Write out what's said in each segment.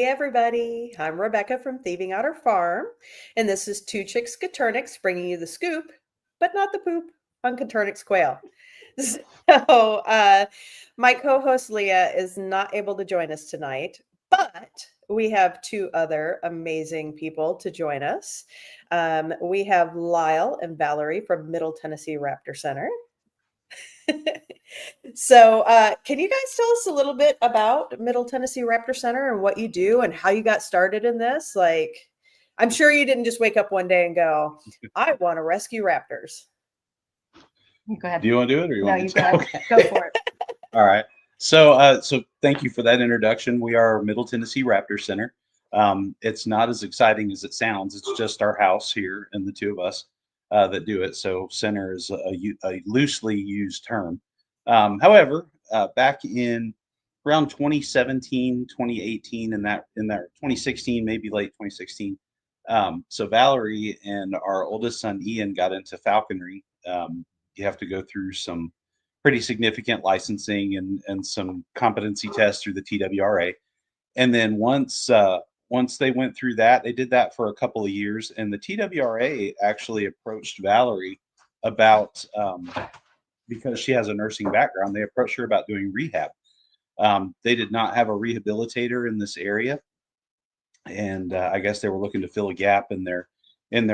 everybody, I'm Rebecca from Thieving Otter Farm, and this is Two Chicks Coturnix bringing you the scoop, but not the poop, on Coturnix quail. So, my co-host Leah is not able to join us tonight, but we have two other amazing people to join us. We have Lyle and Valerie from Middle Tennessee Raptor Center. So, can you guys tell us a little bit about Middle Tennessee Raptor Center and what you do and how you got started in this? Like, I'm sure you didn't just wake up one day and go, I want to rescue raptors. Go ahead. Do you want to do it, or you want you me go to? ahead. Okay. Go for it. All right. So thank you for that introduction. We are Middle Tennessee Raptor Center. It's not as exciting as it sounds. It's just our house here and the two of us that do it. So center is a loosely used term. However, back in around 2017, 2018, and that 2016, maybe late 2016. So Valerie and our oldest son Ian got into falconry. You have to go through some pretty significant licensing and some competency tests through the TWRA. And then once they went through that, they did that for a couple of years. And the TWRA actually approached Valerie about, because she has a nursing background, they approached her about doing rehab. They did not have a rehabilitator in this area. And I guess they were looking to fill a gap in their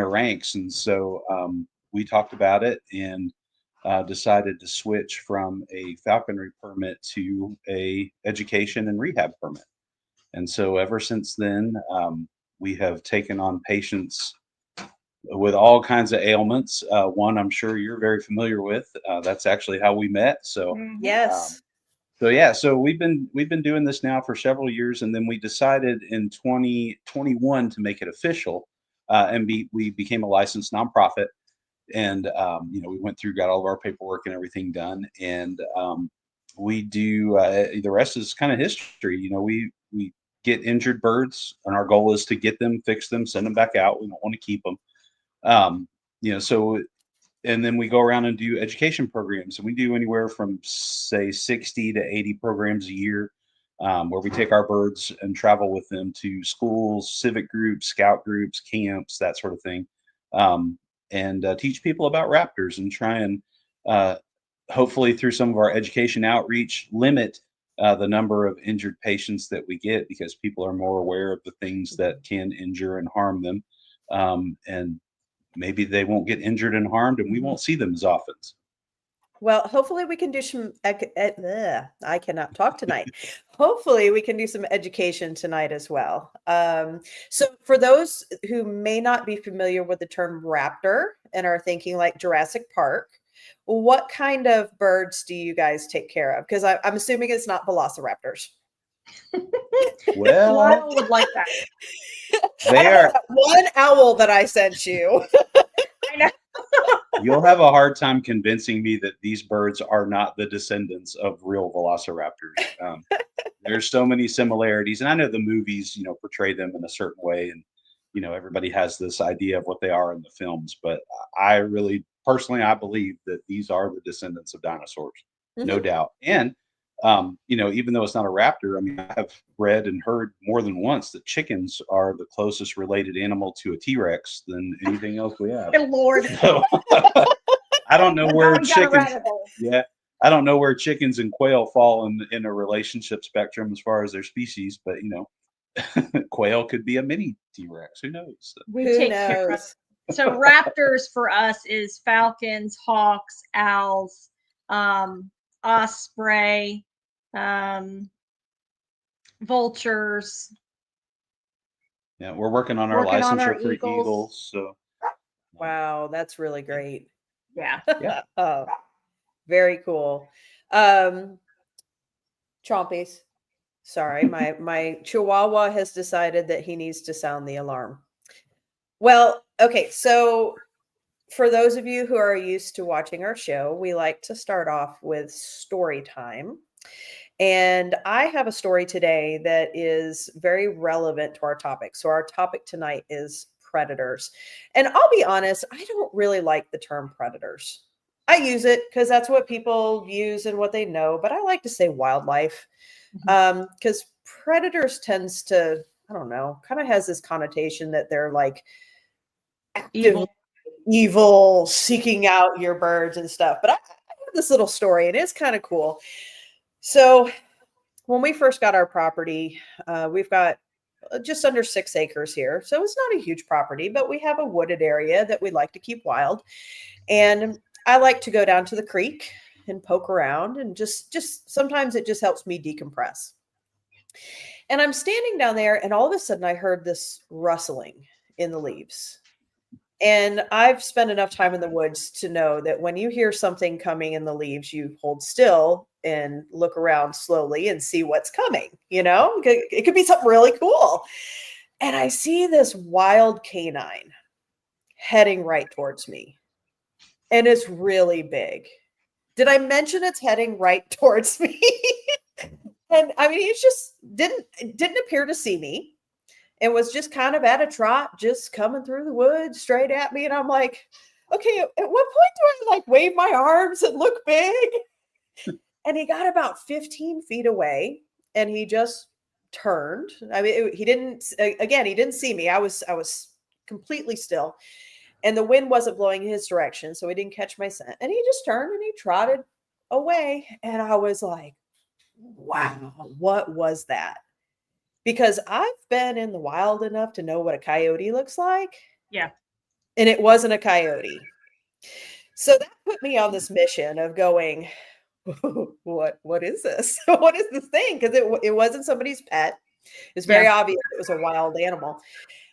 ranks. And so we talked about it and decided to switch from a falconry permit to a education and rehab permit. And so ever since then, we have taken on patients with all kinds of ailments. One I'm sure you're very familiar with. That's actually how we met. So Yes. So we've been doing this now for several years, and then we decided in 2021 to make it official, and we became a licensed nonprofit. And we went through, got all of our paperwork and everything done, and we do the rest is kind of history. We get injured birds, and our goal is to get them, fix them, send them back out. We don't want to keep them. And then we go around and do education programs, and we do anywhere from say 60 to 80 programs a year, where we take our birds and travel with them to schools, civic groups, scout groups, camps, that sort of thing. And teach people about raptors and try and hopefully through some of our education outreach limit the number of injured patients that we get, because people are more aware of the things that can injure and harm them, and maybe they won't get injured and harmed, and we won't see them as often. Well, hopefully we can do some, I cannot talk tonight. Hopefully we can do some education tonight as well. So for those who may not be familiar with the term raptor and are thinking like Jurassic Park, what kind of birds do you guys take care of? Because I'm assuming it's not velociraptors. Well, Lyle would like that. They are. That one owl that I sent you. I know. You'll have a hard time convincing me that these birds are not the descendants of real velociraptors. There's so many similarities, and I know the movies, portray them in a certain way, and everybody has this idea of what they are in the films. But I really, personally, I believe that these are the descendants of dinosaurs, no doubt. And even though it's not a raptor, I mean, I have read and heard more than once that chickens are the closest related animal to a T-Rex than anything else we have. Good Lord. So, I don't know where chickens. Yeah. I don't know where chickens and quail fall in a relationship spectrum as far as their species, but quail could be a mini T-Rex. Who knows? We Who take care of. knows? So raptors for us is falcons, hawks, owls, osprey, vultures. Yeah, we're working on our licensure for eagles. So Wow, that's really great. Yeah. Yeah. Oh, very cool. Chompies. Sorry, my Chihuahua has decided that he needs to sound the alarm. Well, okay, so for those of you who are used to watching our show, we like to start off with story time. And I have a story today that is very relevant to our topic. So our topic tonight is predators. And I'll be honest, I don't really like the term predators. I use it because that's what people use and what they know, but I like to say wildlife because predators tends to, I don't know, kind of has this connotation that they're like Evil. evil, seeking out your birds and stuff. But I have this little story, and it's kind of cool. So when we first got our property, we've got just under 6 acres here. So it's not a huge property, but we have a wooded area that we like to keep wild. And I like to go down to the creek and poke around, and just sometimes it just helps me decompress. And I'm standing down there, and all of a sudden I heard this rustling in the leaves. And I've spent enough time in the woods to know that when you hear something coming in the leaves, you hold still and look around slowly and see what's coming. It could be something really cool. And I see this wild canine heading right towards me. And it's really big. Did I mention it's heading right towards me? And I mean, he just didn't appear to see me. And was just kind of at a trot, just coming through the woods straight at me. And I'm like, okay, at what point do I like wave my arms and look big? And he got about 15 feet away, and he just turned. I mean, he didn't see me. I was completely still, and the wind wasn't blowing in his direction, so he didn't catch my scent. And he just turned and he trotted away. And I was like, wow, what was that? Because I've been in the wild enough to know what a coyote looks like. Yeah. And it wasn't a coyote. So that put me on this mission of going, what is this? What is this thing? Because it wasn't somebody's pet. It's very obvious it was a wild animal.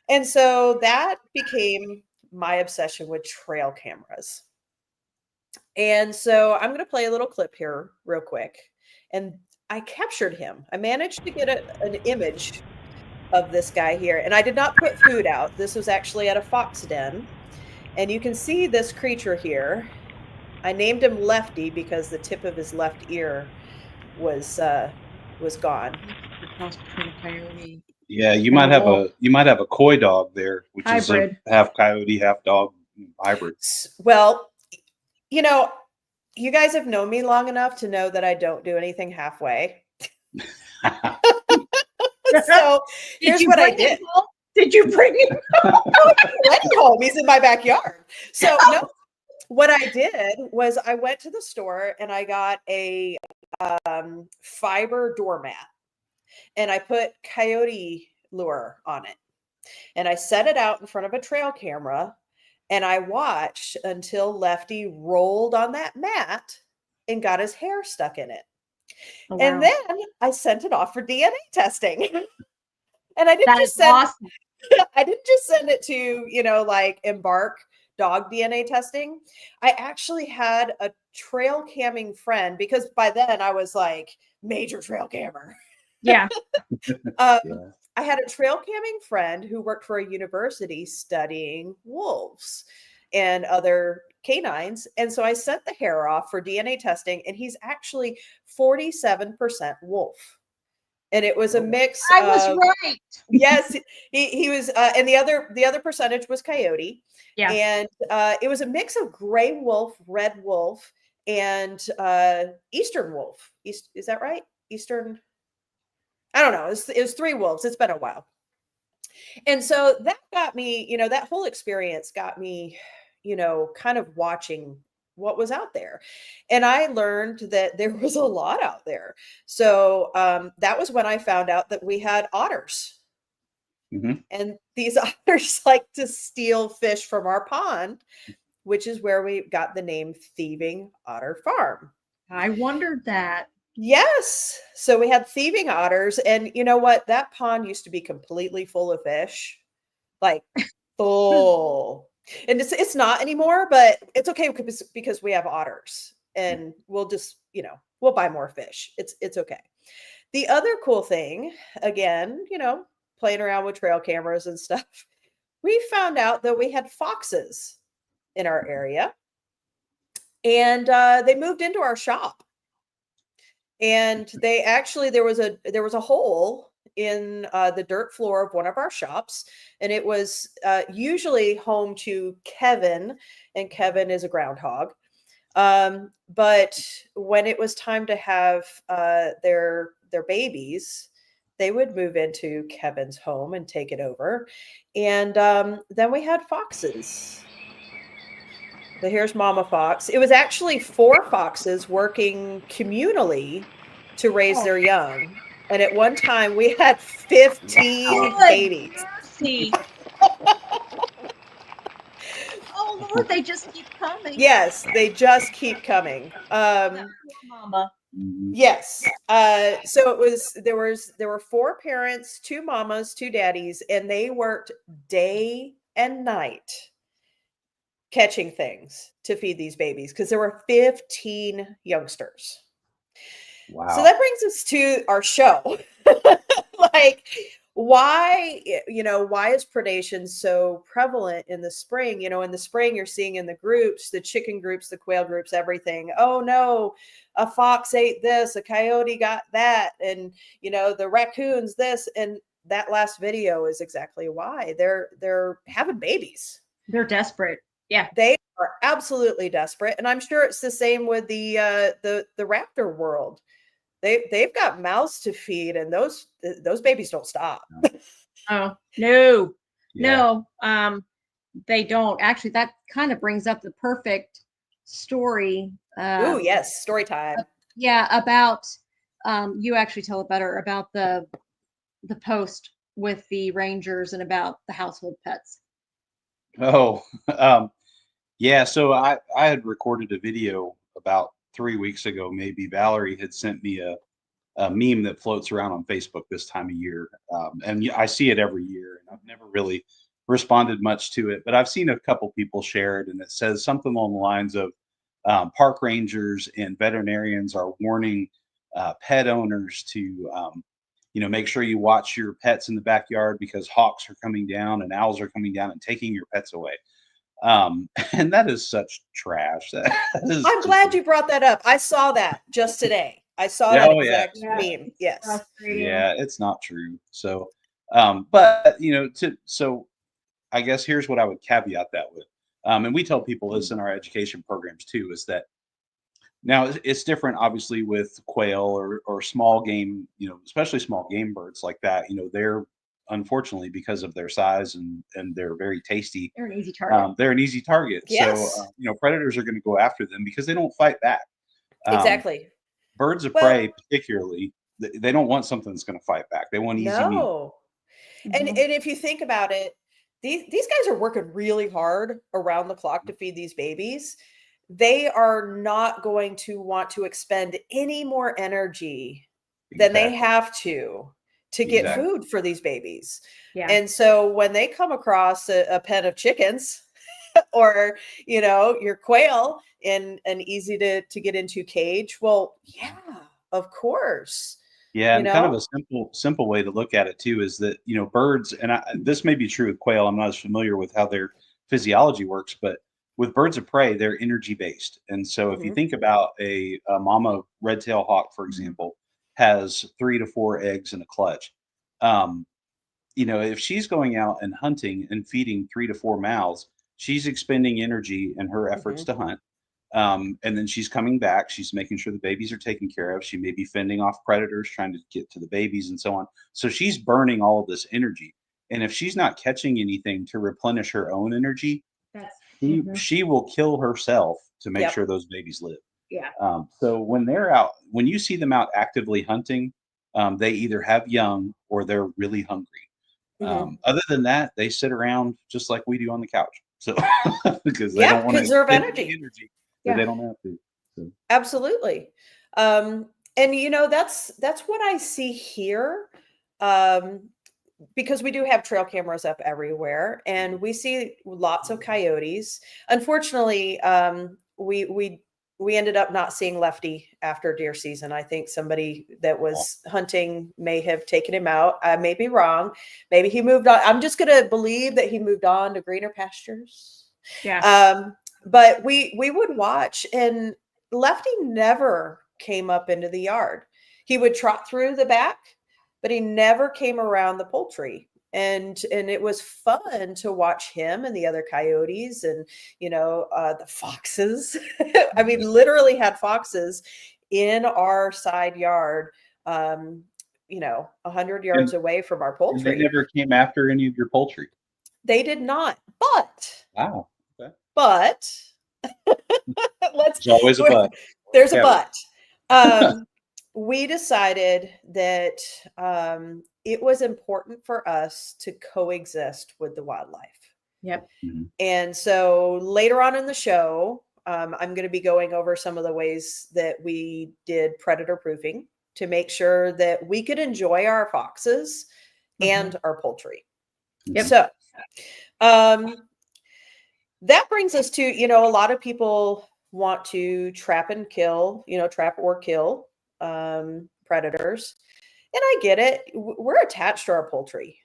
And so that became my obsession with trail cameras. And so I'm going to play a little clip here real quick. And I captured him. I managed to get an image of this guy here. And I did not put food out. This was actually at a fox den. And you can see this creature here. I named him Lefty because the tip of his left ear was gone. Cross between a coyote. Yeah, you might have a coy dog there, which Hybrid. is a half coyote, half dog hybrid. Well, you guys have known me long enough to know that I don't do anything halfway. So here's what I did. Did you bring him? Let home. He's in my backyard. So no, what I did was I went to the store and I got a fiber doormat, and I put coyote lure on it, and I set it out in front of a trail camera. And I watched until Lefty rolled on that mat and got his hair stuck in it. Oh, wow. And then I sent it off for DNA testing. And I didn't That just is send awesome. I didn't just send it to, like Embark dog DNA testing. I actually had a trail camming friend, because by then I was like major trail cammer. Yeah. I had a trail camming friend who worked for a university studying wolves and other canines. And so I sent the hair off for DNA testing, and he's actually 47% wolf. And it was a mix. I was right. Yes, he was, and the other percentage was coyote. Yeah. And it was a mix of gray wolf, red wolf, and eastern wolf. Is that right? Eastern. I don't know. It was 3 wolves. It's been a while. And so that got me, that whole experience got me, kind of watching what was out there. And I learned that there was a lot out there. So that was when I found out that we had otters. Mm-hmm. And these otters like to steal fish from our pond, which is where we got the name Thieving Otter Farm. I wondered that. Yes. So we had thieving otters, and you know what? That pond used to be completely full of fish, like full. And it's not anymore, but it's okay because we have otters, and we'll just, we'll buy more fish. It's okay. The other cool thing, again, playing around with trail cameras and stuff, we found out that we had foxes in our area, and they moved into our shop. And they actually, there was a hole in the dirt floor of one of our shops, and it was usually home to Kevin, and Kevin is a groundhog. But when it was time to have their babies, they would move into Kevin's home and take it over. And then we had foxes. So here's Mama Fox. It was actually 4 foxes working communally to raise their young. And at one time we had 15 Good babies. mercy. Oh Lord, they just keep coming. Yes, they just keep coming. Poor mama. Mhm. Yes. So there were 4 parents, 2 mamas, 2 daddies, and they worked day and night catching things to feed these babies because there were 15 youngsters. Wow. So that brings us to our show. Like, why, why is predation so prevalent in the spring? In the spring, you're seeing in the groups, the chicken groups, the quail groups, everything. Oh no, a fox ate this, a coyote got that, and the raccoons this. And that last video is exactly why they're having babies. They're desperate. Yeah. They are absolutely desperate, and I'm sure it's the same with the raptor world. They've got mouths to feed, and those babies don't stop. Oh no, Yeah. no. They don't. Actually, that kind of brings up the perfect story. Oh yes, story time. Yeah, about you actually tell it better about the post with the rangers and about the household pets. Oh, yeah. So I had recorded a video about 3 weeks ago. Maybe Valerie had sent me a meme that floats around on Facebook this time of year, and I see it every year, and I've never really responded much to it, but I've seen a couple people share it, and it says something along the lines of park rangers and veterinarians are warning pet owners to make sure you watch your pets in the backyard because hawks are coming down and owls are coming down and taking your pets away. And that is such trash. That is I'm just glad you brought that up. I saw that just today. I saw Yeah, that oh, yeah, exact yeah. meme. Yes. Frustrating. Yeah, it's not true. So, but so I guess here's what I would caveat that with. And we tell people this in our education programs too, is that now it's different, obviously, with quail or small game, especially small game birds like that. They're unfortunately because of their size and they're very tasty. They're an easy target. They're an easy target. Yes. So predators are going to go after them because they don't fight back. Exactly. Birds of Well, prey, particularly, they don't want something that's going to fight back. They want easy meat. no. And Mhm. if you think about it, these guys are working really hard around the clock to feed these babies. They are not going to want to expend any more energy than they Exactly. have to get Exactly. food for these babies. Yeah. And so when they come across a pen of chickens or your quail in an easy to get into cage, well, yeah, of course. Yeah, You and kind of know? a simple way to look at it too is that birds, and this may be true with quail. I'm not as familiar with how their physiology works, but with birds of prey, they're energy based. And so if you Mhm, think about a mama red-tailed hawk, for Mhm. example, has 3 to 4 eggs in a clutch. Um, if she's going out and hunting and feeding 3 to 4 mouths, she's expending energy in her efforts mhm. to hunt. And then she's coming back. She's making sure the babies are taken care of. She may be fending off predators, trying to get to the babies, and so on. So she's burning all of this energy. And if she's not catching anything to replenish her own energy, That's she mhm. she will kill herself to make Yep. sure those babies live. Yeah. So when you see them out actively hunting, they either have young or they're really hungry. Mhm. Other than that, they sit around just like we do on the couch. So because they Yeah, don't want to conserve expend any energy. energy that Yeah. they don't have to. So Absolutely. And that's what I see here. Um, because we do have trail cameras up everywhere and we see lots of coyotes. Unfortunately, we ended up not seeing Lefty after deer season. I think somebody that oh, was hunting may have taken him out. I may be wrong. Maybe he moved on. I'm just going to believe that he moved on to greener pastures. Yeah. But we would watch, and Lefty never came up into the yard. He would trot through the back, but he never came around the poultry. And it was fun to watch him and the other coyotes and the foxes. I mean, literally had foxes in our side yard, um, 100 yards away from our And poultry. they never came after any of your poultry. They did not. But Wow. Okay. let's There's always a but. there's a Yeah. but. We decided that it was important for us to coexist with the wildlife. Yep. Mhm. And so later on in the show, I'm going to be going over some of the ways that we did predator proofing to make sure that we could enjoy our foxes and our poultry. Yep. So that brings us to, a lot of people want to trap and kill, trap or kill predators. And I get it. We're attached to our poultry.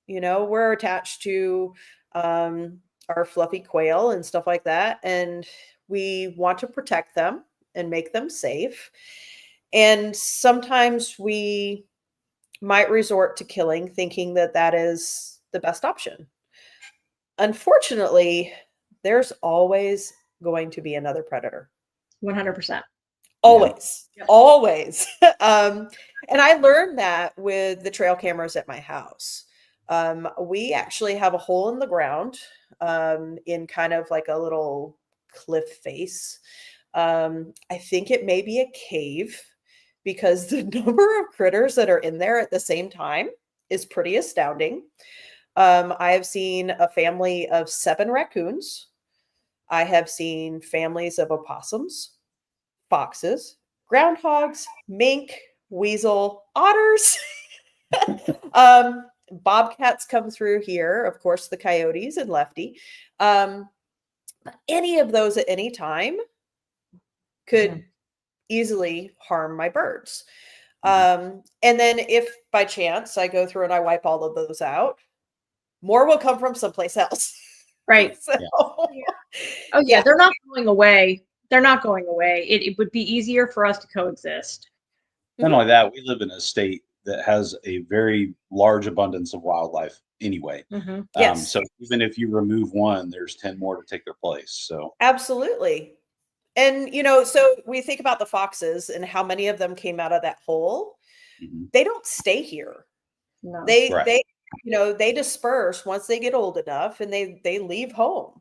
We're attached to our fluffy quail and stuff like that. And we want to protect them and make them safe. And sometimes we might resort to killing, thinking that that is the best option. Unfortunately, there's always going to be another predator. 100%. Always, Yep. always. And I learned that with the trail cameras at my house. We actually have a hole in the ground in kind of like a little cliff face. I think it may be a cave because the number of critters that are in there at the same time is pretty astounding. I have seen a family of 7 raccoons. I have seen families of opossums, foxes, groundhogs, mink, weasel, otters. Bobcats come through here, of course, the coyotes and Lefty. Any of those at any time could easily harm my birds. And then if by chance I go through and I wipe all of those out, more will come from someplace else. Right. So, Oh yeah, they're not going away. They're not going away. It would be easier for us to coexist. Not only that, we live in a state that has a very large abundance of wildlife anyway. Yes. So even if you remove one, there's 10 more to take their place. So Absolutely. And, so we think about the foxes and how many of them came out of that hole. They don't stay here. No. They they disperse once they get old enough and they leave home.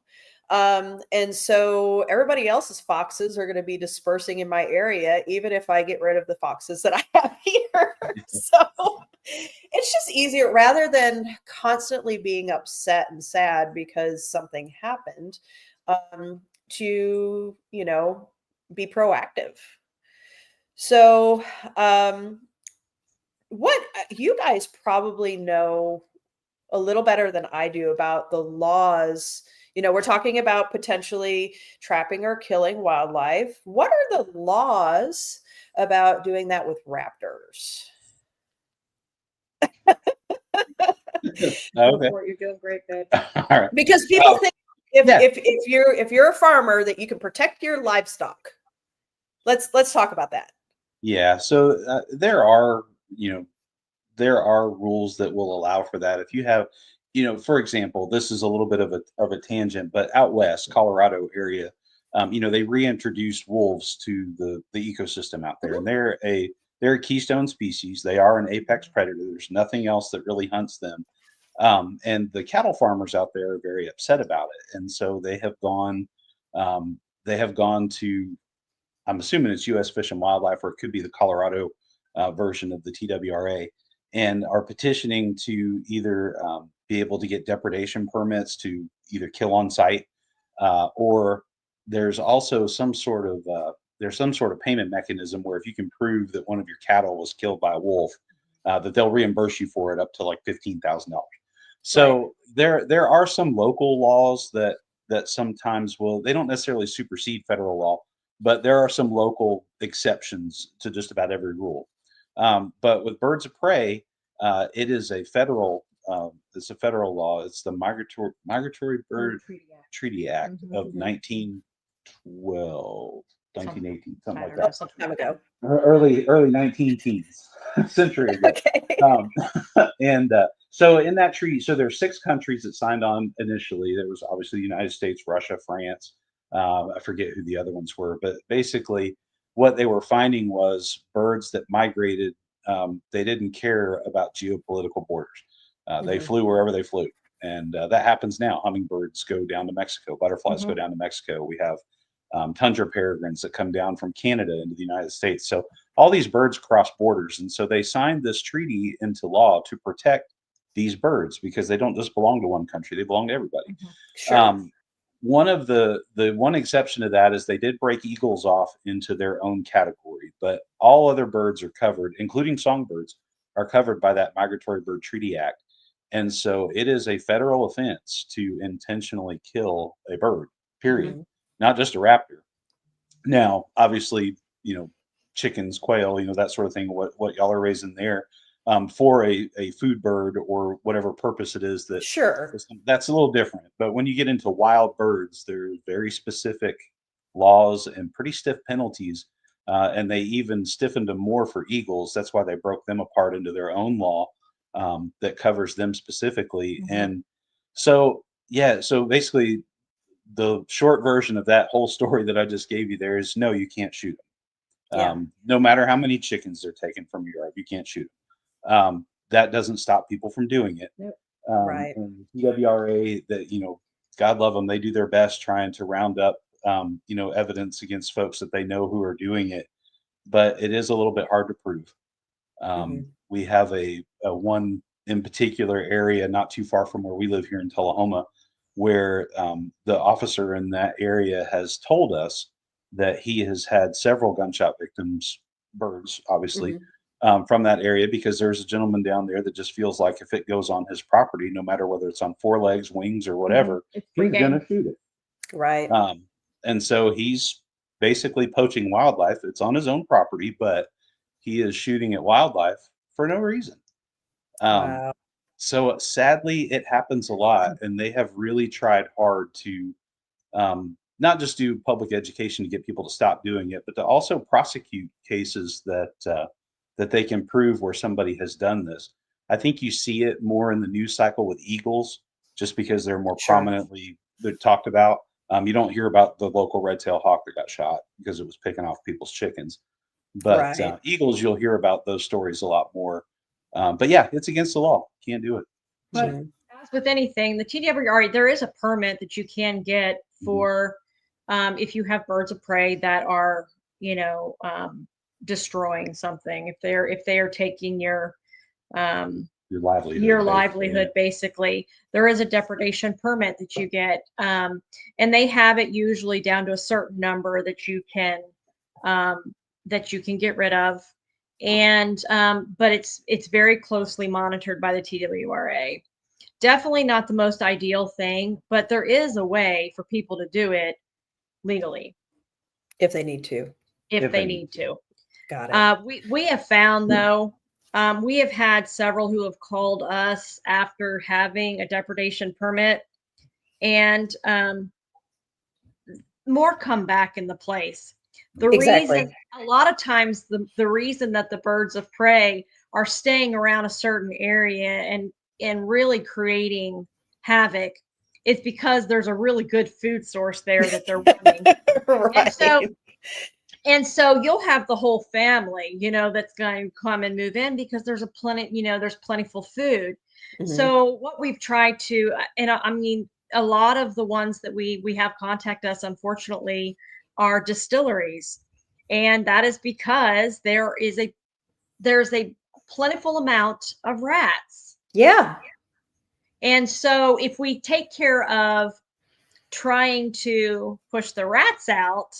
And so everybody else's foxes are going to be dispersing in my area, even if I get rid of the foxes that I have here. So it's just easier rather than constantly being upset and sad because something happened, to, be proactive. So, what you guys probably know a little better than I do about the laws. We're talking about potentially trapping or killing wildlife. What are the laws about doing that with raptors? okay. You're doing great, babe. All right. Because people think yeah. if you're a farmer that you can protect your livestock. Let's talk about that. Yeah. So there are rules that will allow for that. If you have, for example, this is a little bit of a tangent, but out west, Colorado area, they reintroduced wolves to the ecosystem out there, and they're a keystone species. They are an apex predator. There's nothing else that really hunts them. And the cattle farmers out there are very upset about it, and so they have gone to, I'm assuming it's U.S. Fish and Wildlife, or it could be the Colorado version of the TWRA, and are petitioning to either be able to get depredation permits to either kill on site, or there's also some sort of payment mechanism where if you can prove that one of your cattle was killed by a wolf, that they'll reimburse you for it up to like $15,000. So there are some local laws that sometimes they don't necessarily supersede federal law, but there are some local exceptions to just about every rule. But with birds of prey, it is a federal law. It's the Migratory Bird Treaty Act of 1912, 1918, something like that. Some time ago. Early 19 teens, century ago. Okay. And so in that treaty, so there's 6 countries that signed on initially. There was obviously the United States, Russia, France. I forget who the other ones were, but basically what they were finding was birds that migrated they didn't care about geopolitical borders. They Mhm. flew wherever they flew. And that happens now. Hummingbirds go down to Mexico. Butterflies go Mhm. down to Mexico. We have tundra peregrines that come down from Canada into the United States. So all these birds cross borders. And so they signed this treaty into law to protect these birds because they don't just belong to one country, they belong to everybody. Mhm. Sure. One of the one exception to that is they did break eagles off into their own category, but all other birds are covered, including songbirds, are covered by that Migratory Bird Treaty Act. And so it is a federal offense to intentionally kill a bird, period, Mhm. not just a raptor. Now, obviously, chickens, quail, that sort of thing, what y'all are raising there, for a food bird or whatever purpose it is Sure. that's a little different. But when you get into wild birds, there's very specific laws and pretty stiff penalties. And they even stiffened them more for eagles. That's why they broke them apart into their own law that covers them specifically. Mhm. And so, yeah, so basically, the short version of that whole story that I just gave you there is no, you can't shoot them. Yeah. No matter how many chickens they're taking from your yard, you can't shoot them. That doesn't stop people from doing it. Nope. Right. And TWRA, that God love them, they do their best trying to round up evidence against folks that they know who are doing it, but it is a little bit hard to prove. Mhm. We have a one in particular area not too far from where we live here in Tullahoma, where the officer in that area has told us that he has had several gunshot victims, birds, obviously, Mhm. from that area because there's a gentleman down there that just feels like if it goes on his property, no matter whether it's on four legs, wings, or Mhm. whatever, It's free he's going game. to shoot it. Right. And so he's basically poaching wildlife. It's on his own property, but he is shooting at wildlife for no reason. Um, Wow. so sadly, it happens a lot, and they have really tried hard to not just do public education to get people to stop doing it, but to also prosecute cases that they can prove where somebody has done this. I think you see it more in the news cycle with eagles, just because they're more Sure. prominently they're talked about. You don't hear about the local red-tailed hawk that got shot because it was picking off people's chickens. But Right. eagles, you'll hear about those stories a lot more. But yeah, it's against the law. Can't do it. So, But Mhm. as with anything, the TWRA, there is a permit that you can get mhm, for if you have birds of prey that are, you know, destroying something. If they are taking um, your your livelihood, basically. livelihood, basically, there is a depredation permit that you get, and they have it usually down to a certain number um, that you can get rid of, and but it's very closely monitored by the TWRA. Definitely not the most ideal thing, but there is a way for people to do it legally If they need to. if If they they need need to. Got it. We have found though, we have had several who have called us after having a depredation permit, and more come back in the place. The Exactly. reason, a lot of times, the reason that the birds of prey are staying around a certain area and really creating havoc is because there's a really good food source there that they're wanting. And so Right. and so you'll have the whole family, that's going to come and move in because there's plentiful food. Mhm. So what we've tried to, and I mean, a lot of the ones that we have contact us, unfortunately, are distilleries, and that is because there's a plentiful amount of rats. Yeah. And so if we take care of trying to push the rats out,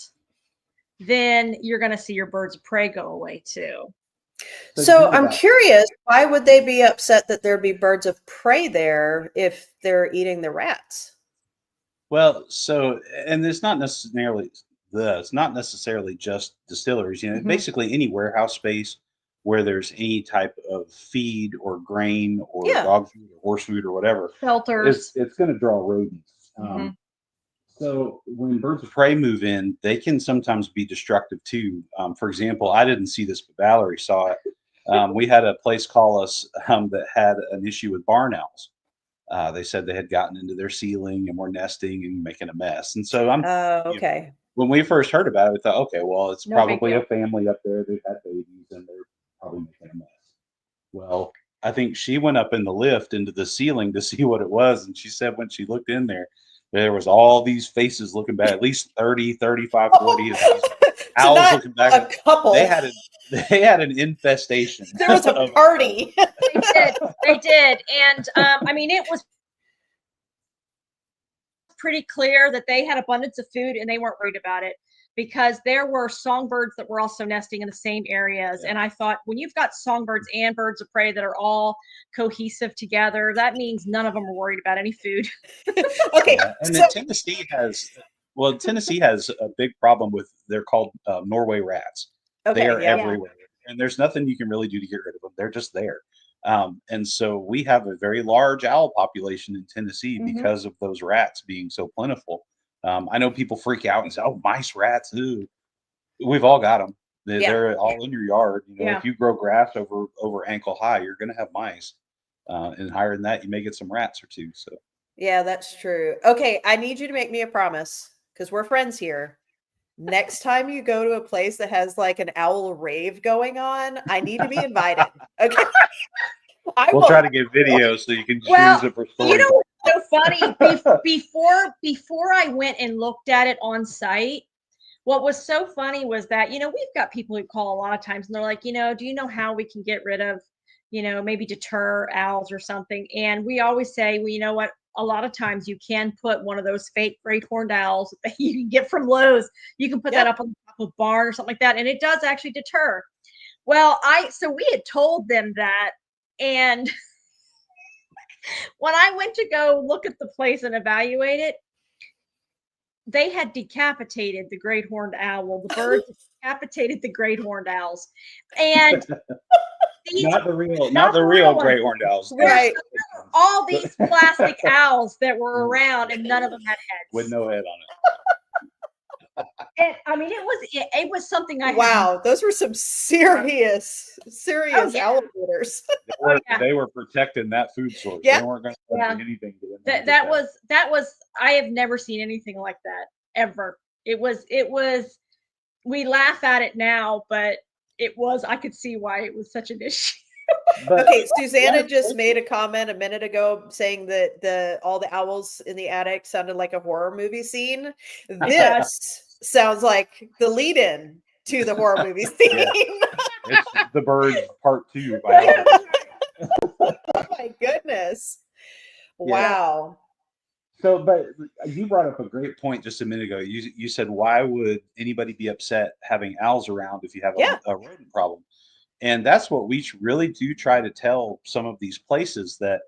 then you're going to see your birds of prey go away too. So to So think I'm about curious, why would they be upset that there be birds of prey there if they're eating the rats? Well, so and it's not necessarily just distilleries, Mhm. basically any warehouse space where there's any type of feed or grain or Yeah. dog food or horse food or whatever, Shelters. it's going to draw rodents. Mhm. So when birds of prey move in, they can sometimes be destructive too. For example, I didn't see this, but Valerie saw it. We had a place call us that had an issue with barn owls. They said they had gotten into their ceiling and were nesting and making a mess. And so Oh, you know, okay. when we first heard about it, we thought, okay, well, it's No big probably a deal. family up there. They've had babies and they're probably making a mess. Well, I think she went up in the lift into the ceiling to see what it was. And she said when she looked in there, there was all these faces looking back, at least 30, 35, 40 of these So owls not looking back. a couple. They had an infestation. There was a of party. They did. And I mean, it was pretty clear that they had abundance of food and they weren't worried about it, because there were songbirds that were also nesting in the same areas. Yeah. And I thought, when you've got songbirds and birds of prey that are all cohesive together, that means none of them are worried about any food. Okay. Yeah. And So, then Tennessee has a big problem with, they're called Norway rats. They okay. are Yeah. everywhere, and there's nothing you can really do to get rid of them. They're just there. And so we have a very large owl population in Tennessee Mhm. because of those rats being so plentiful. I know people freak out and say, "Oh, mice, rats, ooh." We've all got them. Yeah. They're all in your yard. You know, Yeah. if you grow grass over ankle high, you're going to have mice. And higher than that, you may get some rats or two. So Yeah, that's true. Okay, I need you to make me a promise because we're friends here. Next time you go to a place that has like an owl rave going on, I need to be invited. Okay. I we'll will. try to get videos so you can Well, use it for you stories. know what's so funny? Before I went and looked at it on site, what was so funny was that, we've got people who call a lot of times and they're like, do you know how we can get rid of, maybe deter owls or something? And we always say, well, you know what? A lot of times you can put one of those fake great horned owls that you can get from Lowe's. You can put that up on the top of a barn or something like that, and it does actually deter. Well, so we had told them that, and when I went to go look at the place and evaluate it, they had decapitated the great horned owl. The birds decapitated the great horned owls, and these Not the real ones. great horned owls. Right. There were all these plastic owls that were around, and none of them had With heads. no head on And I mean, it was something I had. Wow, those were some serious yeah. alligators. it. Yeah. They were protecting that food source. Yeah. They weren't going to Yeah. anything to them. That was I have never seen anything like that ever. It was we laugh at it now, but I could see why it was such an issue. But Okay, Susanna just made a comment a minute ago saying that all the owls in the attic sounded like a horror movie scene. This sounds like the lead-in to the horror movie scene. It's The Birds Part 2 by Oh my goodness. Wow. So, but you brought up a great point just a minute ago. You said, why would anybody be upset having owls around if you have Yeah. a rodent problem? And that's what we really do try to tell some of these places that,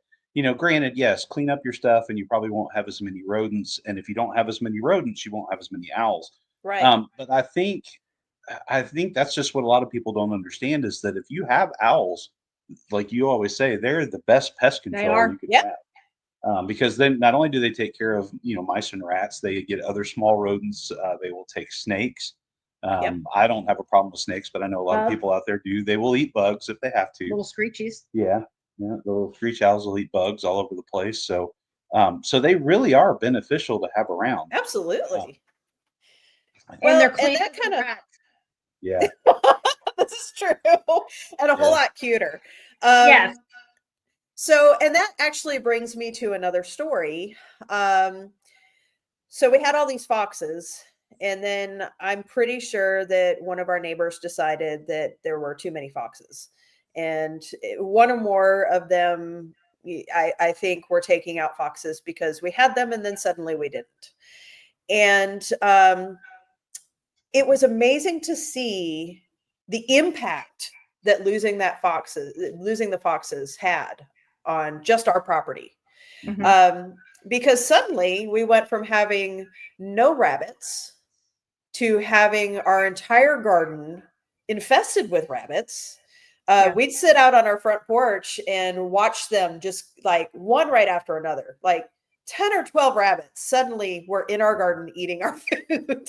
granted, yes, clean up your stuff and you probably won't have as many rodents. And if you don't have as many rodents, you won't have as many owls. Right. But I think that's just what a lot of people don't understand, is that if you have owls, like you always say, they're the best pest control are. you can Yep. have. Because then not only do they take care of mice and rats, they get other small rodents. They will take snakes. Yep. I don't have a problem with snakes, but I know a lot of people out there do. They will eat bugs if they have to. Little screechies. Yeah, the little screech owls will eat bugs all over the place. So, so they really are beneficial to have around. Absolutely. And Well, they're and clean that kind of Yeah. this is true, and a whole lot cuter. Yes. So, and that actually brings me to another story. So we had all these foxes, and then I'm pretty sure that one of our neighbors decided that there were too many foxes, and one or more of them, I think, were taking out foxes because we had them, and then suddenly we didn't. And it was amazing to see the impact that losing the foxes had on just our property. Because suddenly we went from having no rabbits to having our entire garden infested with rabbits. We'd sit out on our front porch and watch them just like one right after another, like 10 or 12 rabbits suddenly were in our garden eating our food.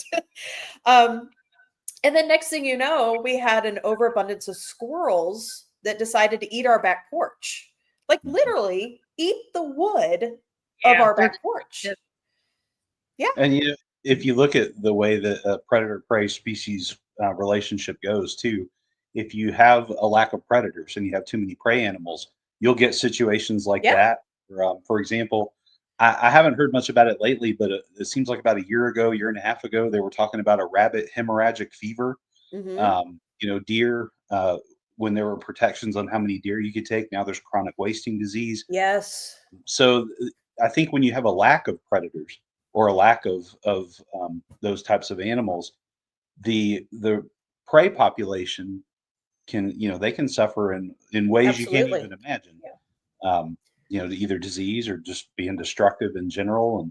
And then next thing you know, we had an overabundance of squirrels that decided to eat our back porch, like literally eat the wood of our back porch. Yeah. And if you look at the way that a predator prey species relationship goes too, if you have a lack of predators and you have too many prey animals, you'll get situations like Yeah. that. For example, I haven't heard much about it lately, but it seems like about a year ago, year and a half ago, they were talking about a rabbit hemorrhagic fever. Hmm. Deer, when there were protections on how many deer you could take, now there's chronic wasting disease. Yes. So I think when you have a lack of predators or a lack of those types of animals, the prey population can, they can suffer in ways you can't Absolutely. even imagine. Yeah. Um, either disease or just being destructive in general.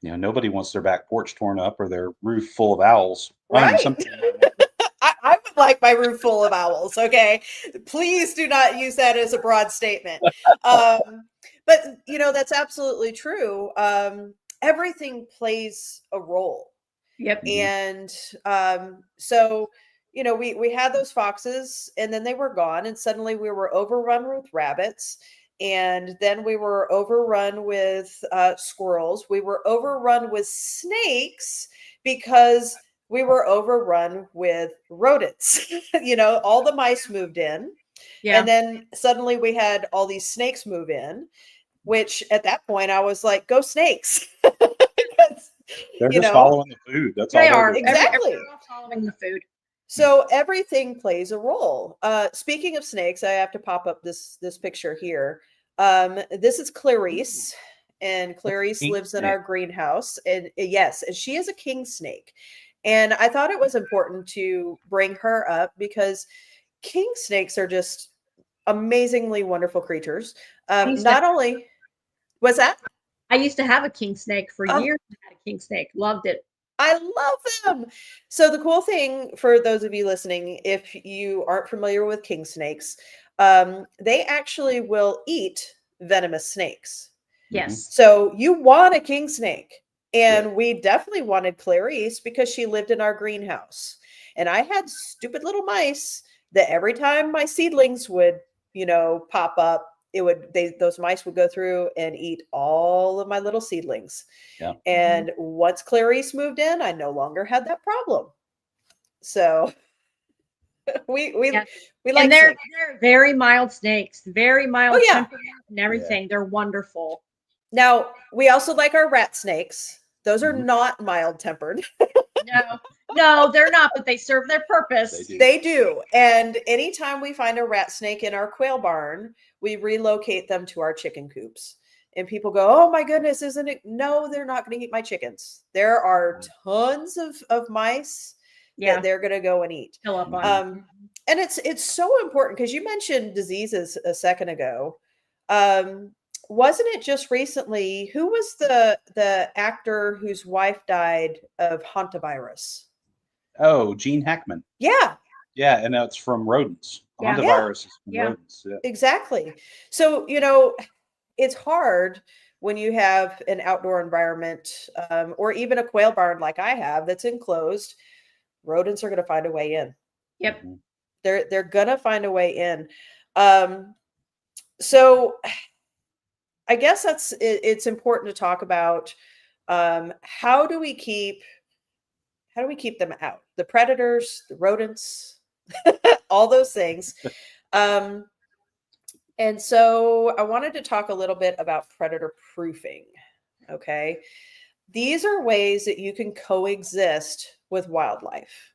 And nobody wants their back porch torn up or their roof full of owls. I mean, Right. some people might want I would like my room full of owls. Okay. Please do not use that as a broad statement. But that's absolutely true. Everything plays a role. Yep. Mhm. And so, we had those foxes and then they were gone. And suddenly we were overrun with rabbits. And then we were overrun with squirrels. We were overrun with snakes because we were overrun with rodents. All the mice moved in. Yeah. And then suddenly we had all these snakes move in, which at that point I was like, go snakes. Because, they're you just know, following the food. That's They all they're are. doing. exactly. They're all following the food. So everything plays a role. Speaking of snakes, I have to pop up this picture here. This is Clarice, and Clarice King lives in snake. our greenhouse. And yes, and she is a king snake. And I thought it was important to bring her up because king snakes are just amazingly wonderful creatures. I used to Not only was that, I used to have a king snake for oh, years. I had a king snake. Loved it. I love them. So the cool thing for those of you listening, if you aren't familiar with king snakes, they actually will eat venomous snakes. Mhm. Yes. So you want a king snake. Yeah. And we definitely wanted Clarice because she lived in our greenhouse. And I had stupid little mice that every time my seedlings would, pop up, those mice would go through and eat all of my little seedlings. Yeah. And once Clarice moved in, I no longer had that problem. So we we Yes. we And like they're snakes. they're very mild snakes, very Oh mild yeah. temperament and everything. They're wonderful. Now we also like our rat snakes. Those are Mhm. not mild tempered. No, no, they're not, but they serve their purpose. They do. They do. And anytime we find a rat snake in our quail barn, we relocate them to our chicken coops. And people go, oh my goodness, isn't it? No, they're not going to eat my chickens. There are tons of mice that Yeah, they're going to go and eat. fill up on. Um, and it's so important because you mentioned diseases a second ago. Um, wasn't it just recently? Who was the actor whose wife died of hantavirus? Oh, Gene Hackman. Yeah, Yeah, and that's from rodents. Yeah. Hantavirus is from Yeah. rodents. Yeah. exactly. So it's hard when you have an outdoor environment, or even a quail barn like I have that's enclosed. Rodents are going to find a way in. Yep. Mhm. They're going to find a way in. So I guess it's important to talk about, how do we keep them out? The predators, the rodents, all those things. Um, and so I wanted to talk a little bit about predator proofing. Okay. These are ways that you can coexist with wildlife.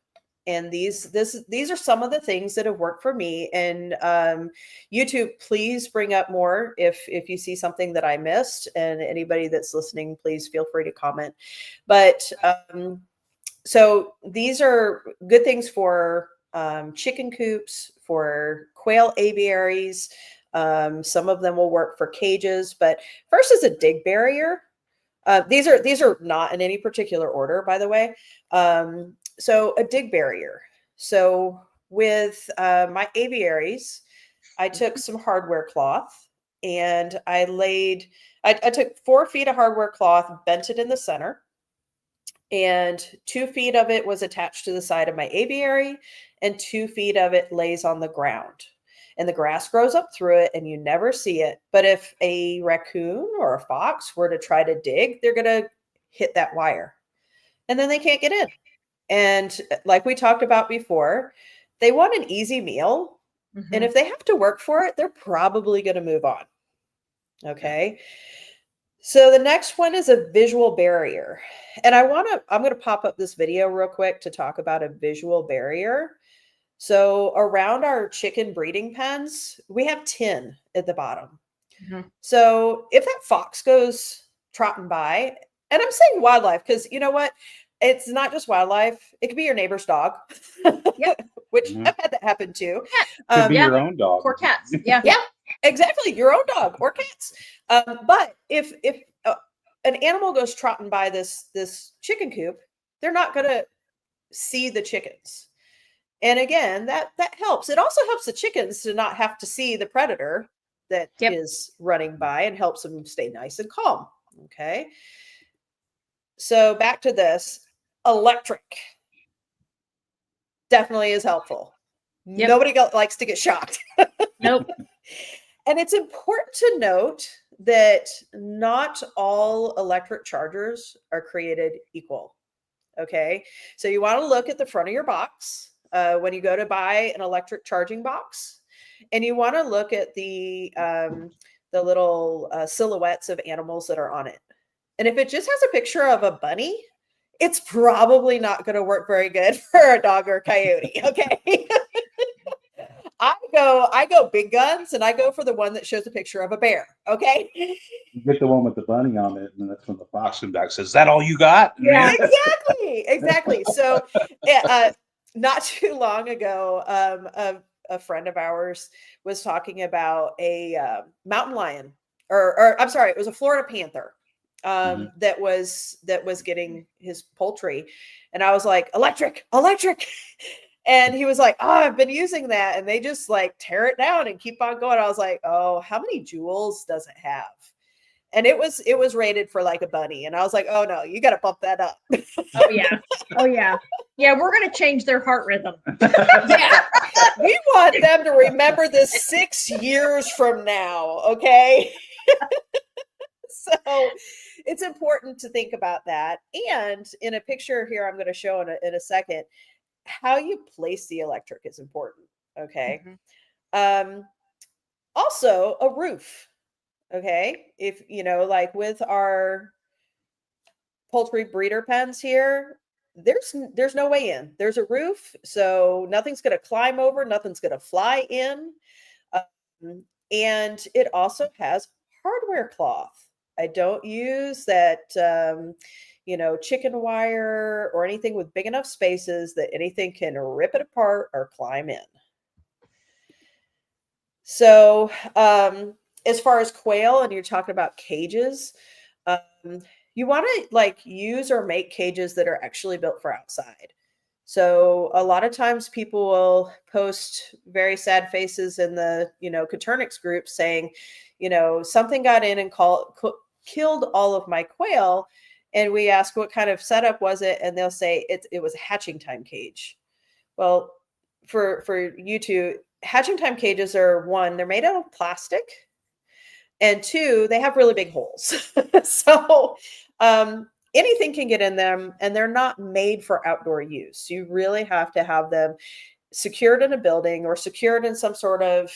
And these are some of the things that have worked for me. And YouTube, please bring up more if you see something that I missed. And anybody that's listening, please feel free to comment. But so these are good things for chicken coops, for quail aviaries. Some of them will work for cages, but first is a dig barrier. These are not in any particular order, by the way. So a dig barrier. So with my aviaries, I took some hardware cloth and I took 4 feet of hardware cloth, bent it in the center, and 2 feet of it was attached to the side of my aviary, and 2 feet of it lays on the ground. And the grass grows up through it, and you never see it. But if a raccoon or a fox were to try to dig, they're going to hit that wire, and then they can't get in. And like we talked about before, They want an easy meal. Mhm. And if they have to work for it, they're probably going to move on. Okay. So the next one is a visual barrier. And I'm going to pop up this video real quick to talk about a visual barrier. So around our chicken breeding pens, we have tin at the bottom. Mhm. So if that fox goes trotting by, and I'm saying wildlife because you know what? It's not just wildlife. It could be your neighbor's dog, Yep. which Mhm. I've had that happen too. Could be Yeah. your own dog. Or cats. Yeah. Yeah, exactly. Your own dog or cats. But if an animal goes trotting by this chicken coop, they're not going to see the chickens. And again, that helps. It also helps the chickens to not have to see the predator that Yep. is running by and helps them stay nice and calm. Okay. So back to this electric definitely is helpful. Yep. Nobody likes to get shocked. Nope. And it's important to note that not all electric chargers are created equal. Okay. So you want to look at the front of your box when you go to buy an electric charging box, and you want to look at the little silhouettes of animals that are on it. And if it just has a picture of a bunny, it's probably not going to work very good for a dog or a coyote. Okay. I go big guns, and I go for the one that shows a picture of a bear. Okay. You get the one with the bunny on it, and that's when the fox comes back and says, "Is that all you got?" Yeah. Exactly. So, not too long ago, a friend of ours was talking about a mountain lion, or I'm sorry, it was a Florida panther Mhm. that was getting his poultry, and I was like, electric, electric. And he was like, "Oh, I've been using that," and they just like tear it down and keep on going. I was like, "Oh, how many joules does it have?" And it was rated for like a bunny, and I was like, "Oh no, you got to bump that up." Oh yeah. Oh yeah. Yeah, we're gonna change their heart rhythm. Yeah, we want them to remember this 6 years from now. Okay. So it's important to think about that. And in a picture here, I'm going to show in a second, how you place the electric is important. Okay. Mhm. Also a roof. Okay. If like with our poultry breeder pens here, there's no way in. There's a roof, so nothing's going to climb over, nothing's going to fly in. And it also has hardware cloth. I don't use that chicken wire or anything with big enough spaces that anything can rip it apart or climb in. So, as far as quail, and you're talking about cages, um, you want to like use or make cages that are actually built for outside. So a lot of times people will post very sad faces in the Coturnix group saying, something got in and killed all of my quail. And we ask what kind of setup was it, and they'll say it was a hatching time cage. Well, for you two, hatching time cages are, one, they're made out of plastic, and two, they have really big holes. So anything can get in them, and they're not made for outdoor use. You really have to have them secured in a building or secured in some sort of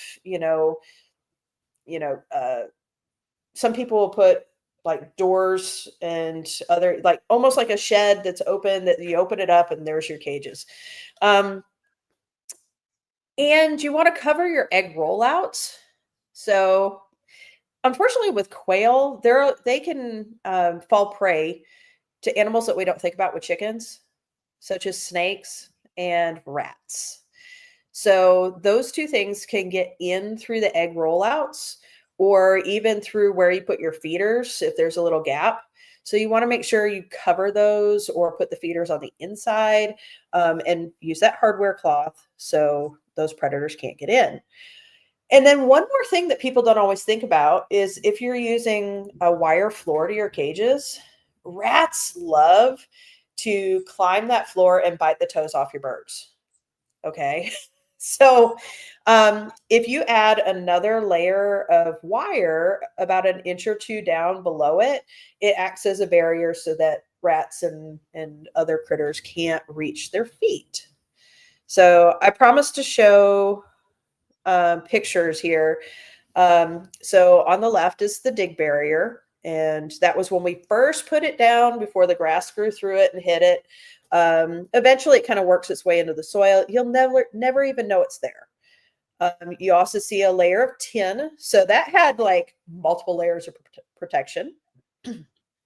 some people will put like doors and other, like almost like a shed that's open, that you open it up and there's your cages. And you want to cover your egg rollouts. So unfortunately with quail, they can fall prey to animals that we don't think about with chickens, such as snakes and rats. So those two things can get in through the egg rollouts, or even through where you put your feeders if there's a little gap. So you want to make sure you cover those or put the feeders on the inside, and use that hardware cloth so those predators can't get in. And then one more thing that people don't always think about is if you're using a wire floor to your cages, rats love to climb that floor and bite the toes off your birds. Okay. So if you add another layer of wire about an inch or two down below it, it acts as a barrier so that rats and other critters can't reach their feet. So I promised to show pictures here. So on the left is the dig barrier. And that was when we first put it down before the grass grew through it and hit it. Eventually it kind of works its way into the soil. You'll never even know it's there. You also see a layer of tin. So that had like multiple layers of protection.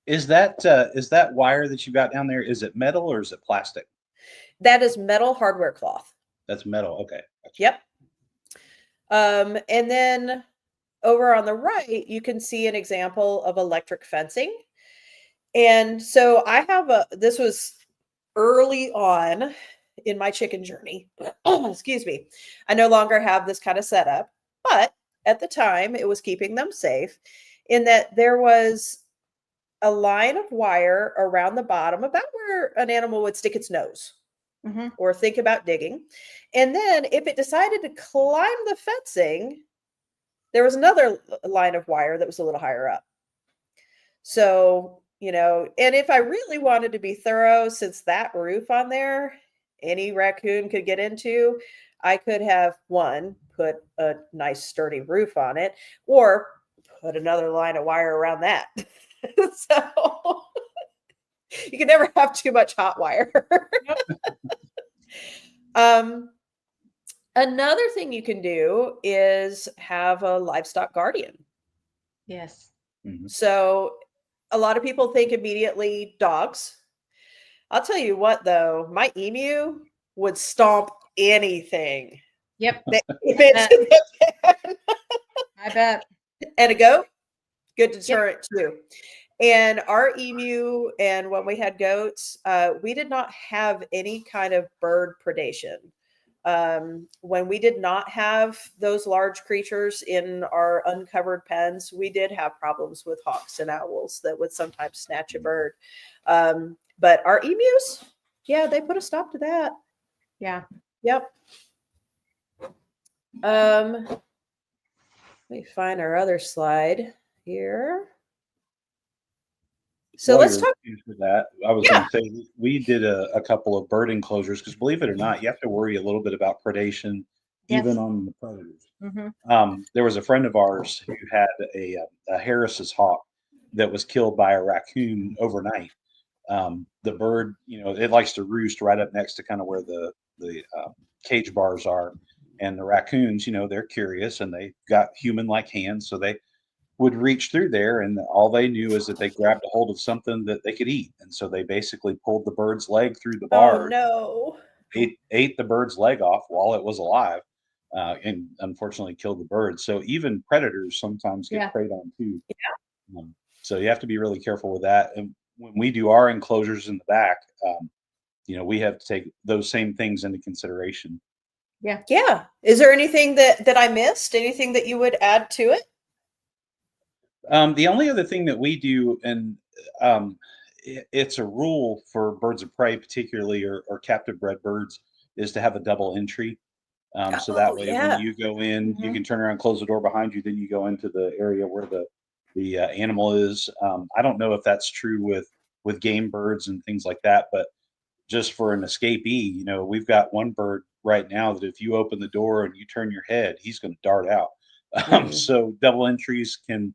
Is that wire that you got down there? Is it metal or is it plastic? That is metal hardware cloth. That's metal. Okay. Yep. And then over on the right, you can see an example of electric fencing. And so this was early on in my chicken journey. Excuse me. I no longer have this kind of setup, but at the time it was keeping them safe in that there was a line of wire around the bottom about where an animal would stick its nose or think about digging. And then if it decided to climb the fencing, there was another line of wire that was a little higher up. So, and if I really wanted to be thorough, since that roof on there, any raccoon could get into, I could have put a nice sturdy roof on it, or put another line of wire around that. So you can never have too much hot wire. Another thing you can do is have a livestock guardian. Yes. So a lot of people think immediately dogs. I'll tell you what, though, my emu would stomp anything. Yep. If it's in the pen. I bet. And a goat, good deterrent too. And our emu, and when we had goats, we did not have any kind of bird predation. When we did not have those large creatures in our uncovered pens, we did have problems with hawks and owls that would sometimes snatch a bird. But our emus, yeah, they put a stop to that. Yeah. Yep. Let me find our other slide here. So let's talk. For that, I was going to say we did a couple of bird enclosures because, believe it or not, you have to worry a little bit about predation even on the predators. There was a friend of ours who had a Harris's hawk that was killed by a raccoon overnight. The bird, it likes to roost right up next to kind of where the cage bars are, and the raccoons, they're curious and they got human-like hands, so they would reach through there, and all they knew is that they grabbed a hold of something that they could eat. And so they basically pulled the bird's leg through the bar. Oh, no. Ate the bird's leg off while it was alive, and unfortunately killed the bird. So even predators sometimes get preyed on too. Yeah. So you have to be really careful with that. And when we do our enclosures in the back, we have to take those same things into consideration. Yeah. Yeah. Is there anything that I missed? Anything that you would add to it? The only other thing that we do, and it's a rule for birds of prey, particularly or captive bred birds, is to have a double entry. So that way, when you go in, you can turn around, close the door behind you, then you go into the area where the animal is. I don't know if that's true with game birds and things like that, but just for an escapee, we've got one bird right now that if you open the door and you turn your head, he's going to dart out. So double entries can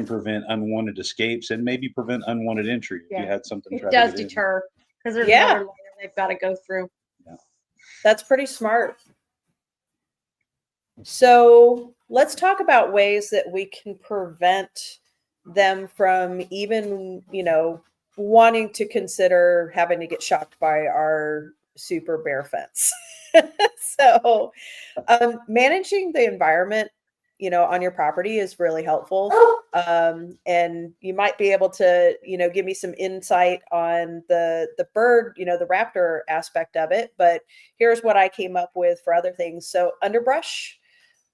prevent unwanted escapes and maybe prevent unwanted entry if you had something. It does deter because there's another layer they've got to go through. Yeah. That's pretty smart. So let's talk about ways that we can prevent them from even, wanting to consider having to get shocked by our super bear fence. So managing the environment on your property is really helpful. And you might be able to, give me some insight on the bird, the raptor aspect of it. But here's what I came up with for other things. So underbrush,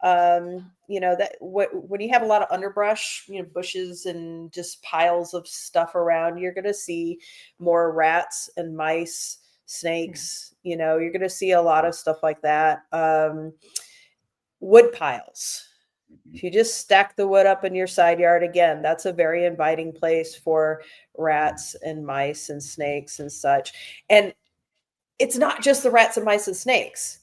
when you have a lot of underbrush, bushes and just piles of stuff around, you're going to see more rats and mice, snakes, you're going to see a lot of stuff like that. Wood piles. If you just stack the wood up in your side yard, again, that's a very inviting place for rats and mice and snakes and such. And it's not just the rats and mice and snakes.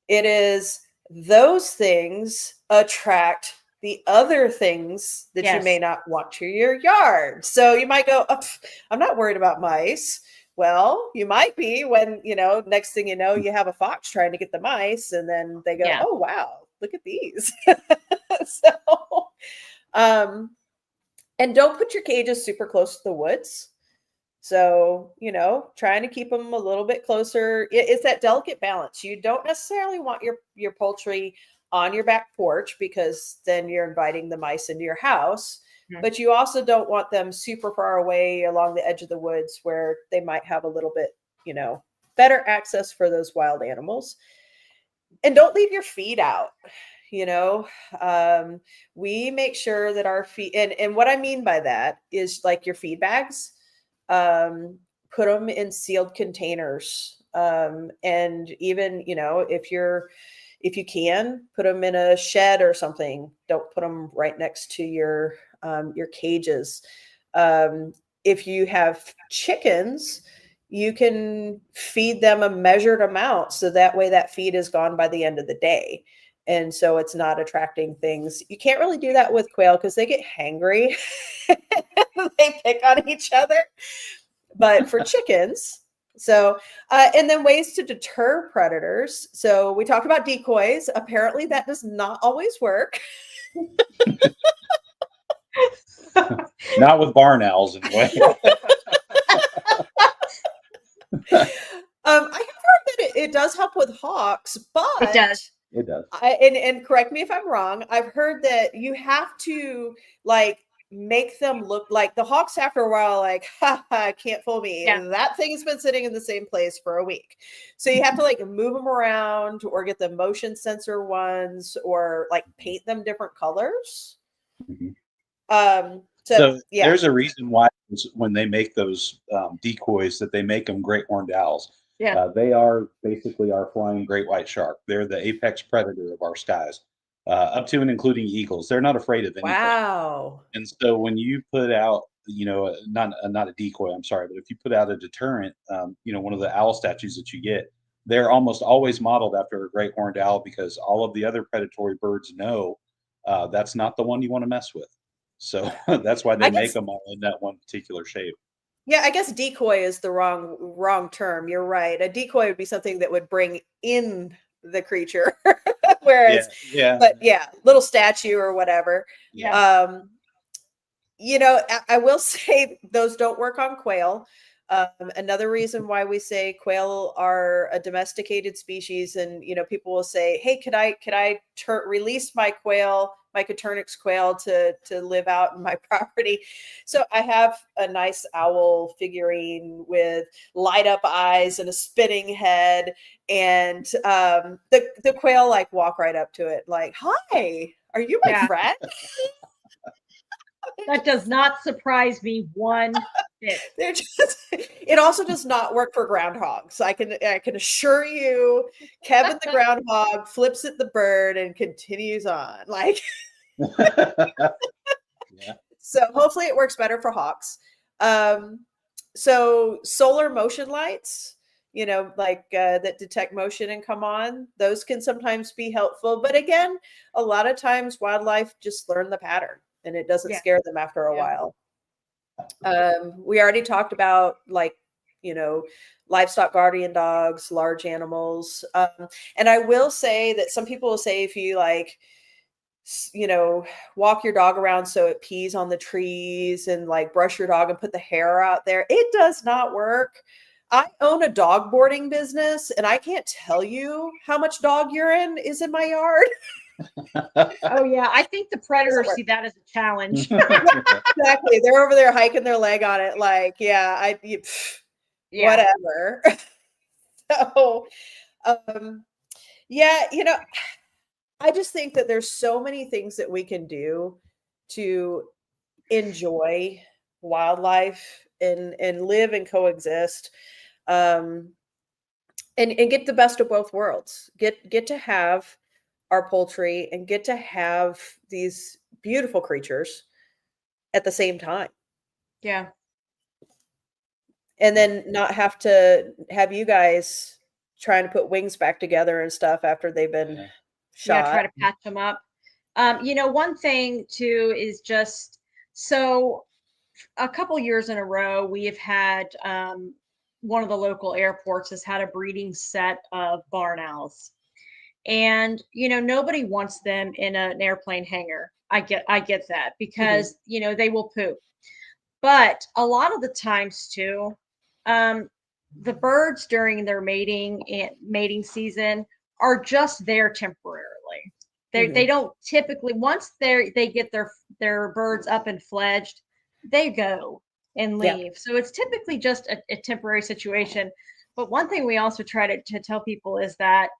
It is those things attract the other things that you may Yes. not want to your yard. So you might go, oh, I'm not worried about mice. Well, you might be when, next thing you know, you have a fox trying to get the mice, and then they go, Yeah. oh, wow, look at these. So, and don't put your cages super close to the woods. So, trying to keep them a little bit closer. It's that delicate balance. You don't necessarily want your poultry on your back porch, because then you're inviting the mice into your house. Mhm. But you also don't want them super far away along the edge of the woods where they might have a little bit, better access for those wild animals. And don't leave your feed out. We make sure that our feed, and what I mean by that is like your feed bags, um, put them in sealed containers. And even, if you can put them in a shed or something, don't put them right next to your cages. If you have chickens, you can feed them a measured amount, so that way that feed is gone by the end of the day. And so it's not attracting things. You can't really do that with quail because they get hangry. They pick on each other. But for chickens, so, and then ways to deter predators. So we talked about decoys. Apparently that does not always work. Not with barn owls anyway. I have heard that it does help with hawks, but It does. It does. and correct me if I'm wrong. I've heard that you have to like make them look like the hawks after a while, like, ha ha, can't fool me. Yeah. That thing's been sitting in the same place for a week. So you have to like move them around, or get the motion sensor ones, or like paint them different colors. Mhm. So yeah. There's a reason why when they make those decoys that they make them great horned owls. Yeah. They are basically our flying great white shark. They're the apex predator of our skies, up to and including eagles. They're not afraid of anything. Wow. And so when you put out, not a decoy, I'm sorry, but if you put out a deterrent, one of the owl statues that you get, they're almost always modeled after a great horned owl, because all of the other predatory birds know that's not the one you want to mess with. So that's why they I make guess, them all in that one particular shape. yeah, I guess decoy is the wrong term. You're right. A decoy would be something that would bring in the creature. Whereas, Yeah. but yeah, little statue or whatever. Yeah. I will say those don't work on quail. Another reason why we say quail are a domesticated species, and people will say, "Hey, could I release my quail, my Coturnix quail, to live out in my property?" So I have a nice owl figurine with light up eyes and a spinning head, and the quail like walk right up to it, like, "Hi, are you my Yeah. friend?" That does not surprise me one bit. They're just, it also does not work for groundhogs. I can assure you, Kevin the groundhog flips at the bird and continues on. Like, Yeah. so hopefully it works better for hawks. So solar motion lights, that detect motion and come on, those can sometimes be helpful. But again, a lot of times wildlife just learn the pattern, and it doesn't Yeah. scare them after a Yeah. while. We already talked about, like, livestock guardian dogs, large animals. And I will say that some people will say, if you like, walk your dog around so it pees on the trees, and like brush your dog and put the hair out there, it does not work. I own a dog boarding business, and I can't tell you how much dog urine is in my yard. Oh yeah, I think the predators work. see that as a challenge. Exactly. They're over there hiking their leg on it, like, yeah, Yeah. whatever. So, yeah, I just think that there's so many things that we can do to enjoy wildlife and live and coexist, um, and get the best of both worlds. Get to have our poultry and get to have these beautiful creatures at the same time. Yeah. And then not have to have you guys trying to put wings back together and stuff after they've been Yeah. shot. Try to patch them up. One thing too is just so a couple years in a row, we have had one of the local airports has had a breeding set of barn owls. And nobody wants them in an airplane hangar. I get that because they will poop. But a lot of the times too, the birds during their mating season are just there temporarily. They don't typically, once they get their birds up and fledged, they go and leave. So it's typically just a temporary situation. But one thing we also try to tell people is that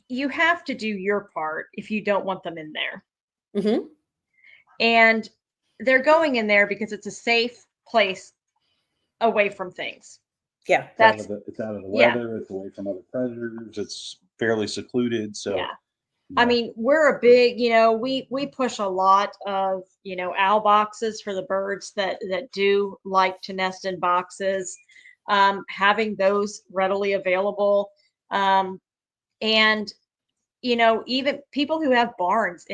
you have to do your part if you don't want them in there. Mm-hmm. And they're going in there because it's a safe place away from things. Yeah. It's out of the weather. It's away from other predators. It's fairly secluded. So, I mean, we're a big, we push a lot of, owl boxes for the birds that do like to nest in boxes, having those readily available. And, even people who have barns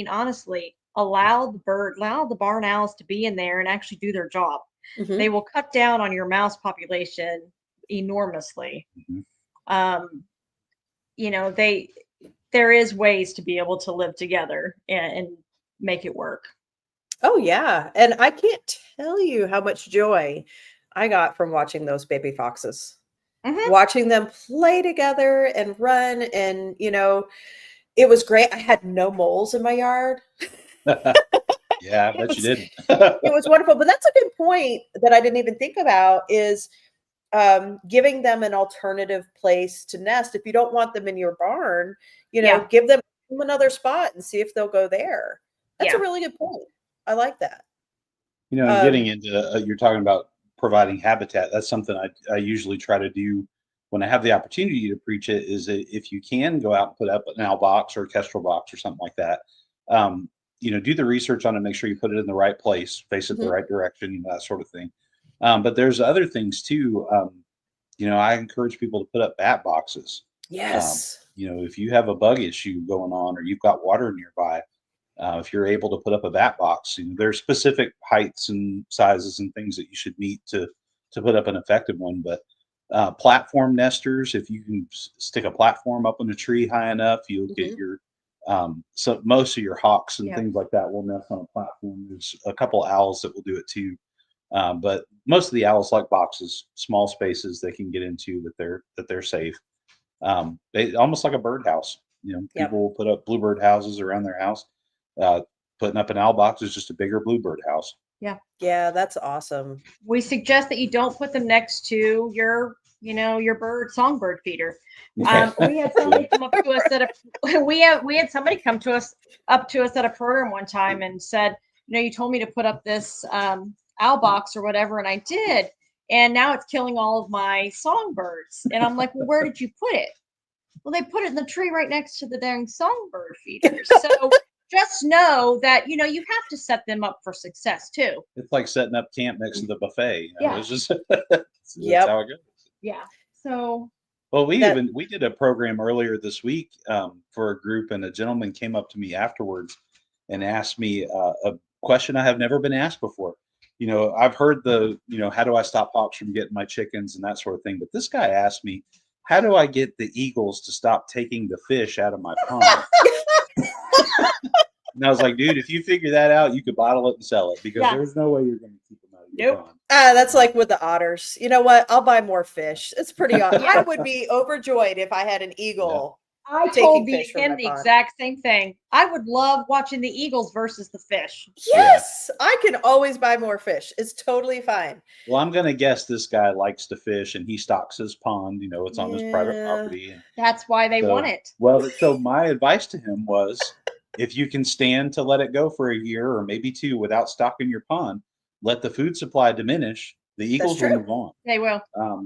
honestly, allow the barn owls to be in there and actually do their job. Mm-hmm. They will cut down on your mouse population enormously. There is ways to be able to live together and make it work. Oh yeah. And I can't tell you how much joy I got from watching those baby foxes. Watching them play together and run, and it was great. I had no moles in my yard. Yeah, I bet you didn't. It was wonderful. But that's a good point that I didn't even think about is giving them an alternative place to nest. If you don't want them in your barn, give them another spot and see if they'll go there. That's a really good point. I like that. Getting into you're talking about providing habitat. That's something I usually try to do when I have the opportunity to preach it. Is that if you can go out and put up an owl box or a kestrel box or something like that, do the research on it. Make sure you put it in the right place, face it the right direction, that sort of thing. But there's other things too. I encourage people to put up bat boxes. Yes. If you have a bug issue going on or you've got water nearby, if you're able to put up a bat box, there's specific heights and sizes and things that you should meet to put up an effective one. But platform nesters, if you can stick a platform up in a tree high enough, you'll get your so most of your hawks and things like that will nest on a platform. There's a couple owls that will do it too. But most of the owls like boxes, small spaces they can get into that they're safe. They almost like a birdhouse. People will put up bluebird houses around their house. Putting up an owl box is just a bigger bluebird house. Yeah, that's awesome. We suggest that you don't put them next to your songbird feeder. We had somebody come up to us we had somebody come to us up to us at a program one time and said, you told me to put up this owl box or whatever, and I did, and now it's killing all of my songbirds. And I'm like, well, where did you put it? Well, they put it in the tree right next to the dang songbird feeders. So just know that you have to set them up for success too. It's like setting up camp next to the buffet. It's just that's how it goes. Yeah. So well, we did a program earlier this week for a group, and a gentleman came up to me afterwards and asked me a question I have never been asked before. I've heard how do I stop hawks from getting my chickens and that sort of thing, but this guy asked me, how do I get the eagles to stop taking the fish out of my pond? And I was like, dude, if you figure that out, you could bottle it and sell it, because there's no way you're going to keep them out of your pond. That's like with the otters. You know what? I'll buy more fish. It's pretty awesome. I would be overjoyed if I had an eagle. I told him the exact same thing. I would love watching the eagles versus the fish. Yes, I can always buy more fish. It's totally fine. Well, I'm going to guess this guy likes to fish, and he stocks his pond. It's on his private property. And that's why they want it. Well, so my advice to him was, if you can stand to let it go for a year or maybe two without stocking your pond, let the food supply diminish. The eagles will move on. They will.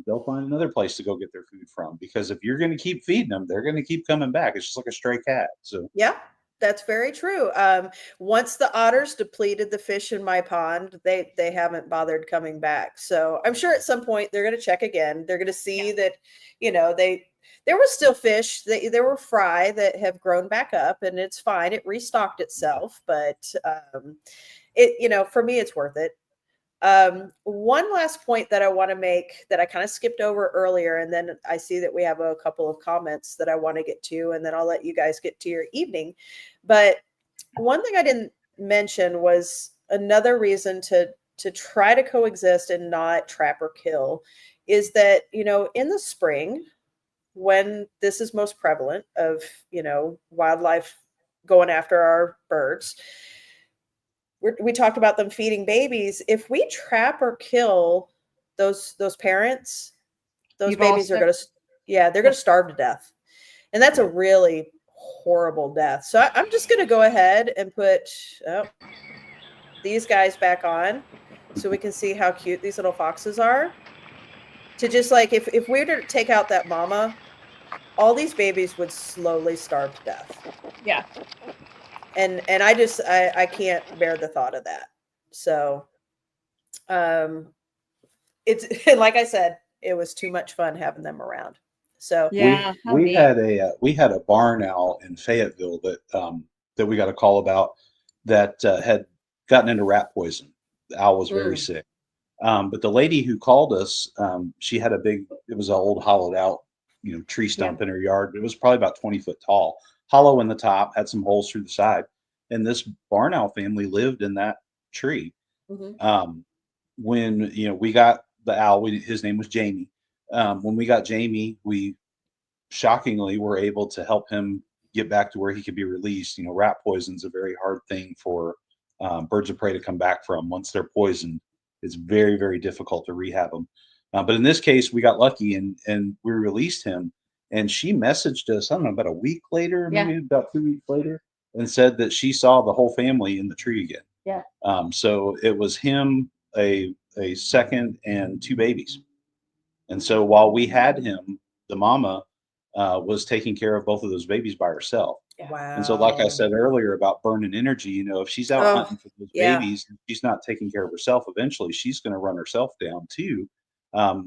They'll find another place to go get their food from, because if you're going to keep feeding them, they're going to keep coming back. It's just like a stray cat. So yeah, That's very true. Once the otters depleted the fish in my pond, they haven't bothered coming back. So I'm sure at some point they're going to check again. They're going to see that, there was still fish. There were fry that have grown back up, and it's fine. It restocked itself, but for me, it's worth it. One last point that I want to make that I kind of skipped over earlier, and then I see that we have a couple of comments that I want to get to, and then I'll let you guys get to your evening. But one thing I didn't mention was another reason to try to coexist and not trap or kill is that, in the spring, when this is most prevalent of, wildlife going after our birds, we talked about them feeding babies. If we trap or kill those parents, those babies are going to, they're going to starve to death. And that's a really horrible death. So I'm just going to go ahead and put these guys back on so we can see how cute these little foxes are. To just like, if we were to take out that mama, all these babies would slowly starve to death. Yeah. And I can't bear the thought of that. So it's like I said, it was too much fun having them around. So yeah, we had a barn owl in Fayetteville that we got a call about that had gotten into rat poison. The owl was very sick. But the lady who called us, she had it was an old hollowed out, tree stump in her yard. It was probably about 20 foot tall, hollow in the top, had some holes through the side. And this barn owl family lived in that tree. When, we got the owl, his name was Jamie. When we got Jamie, we shockingly were able to help him get back to where he could be released. Rat poison's a very hard thing for birds of prey to come back from. Once they're poisoned, it's very, very difficult to rehab them. But in this case, we got lucky and we released him. And she messaged us, I don't know, about a week later, maybe about 2 weeks later, and said that she saw the whole family in the tree again. Yeah. So it was him, a second, and 2 babies. And so while we had him, the mama was taking care of both of those babies by herself. Wow. And so, like I said earlier about burning energy, if she's out hunting for those babies, and she's not taking care of herself, eventually she's going to run herself down too.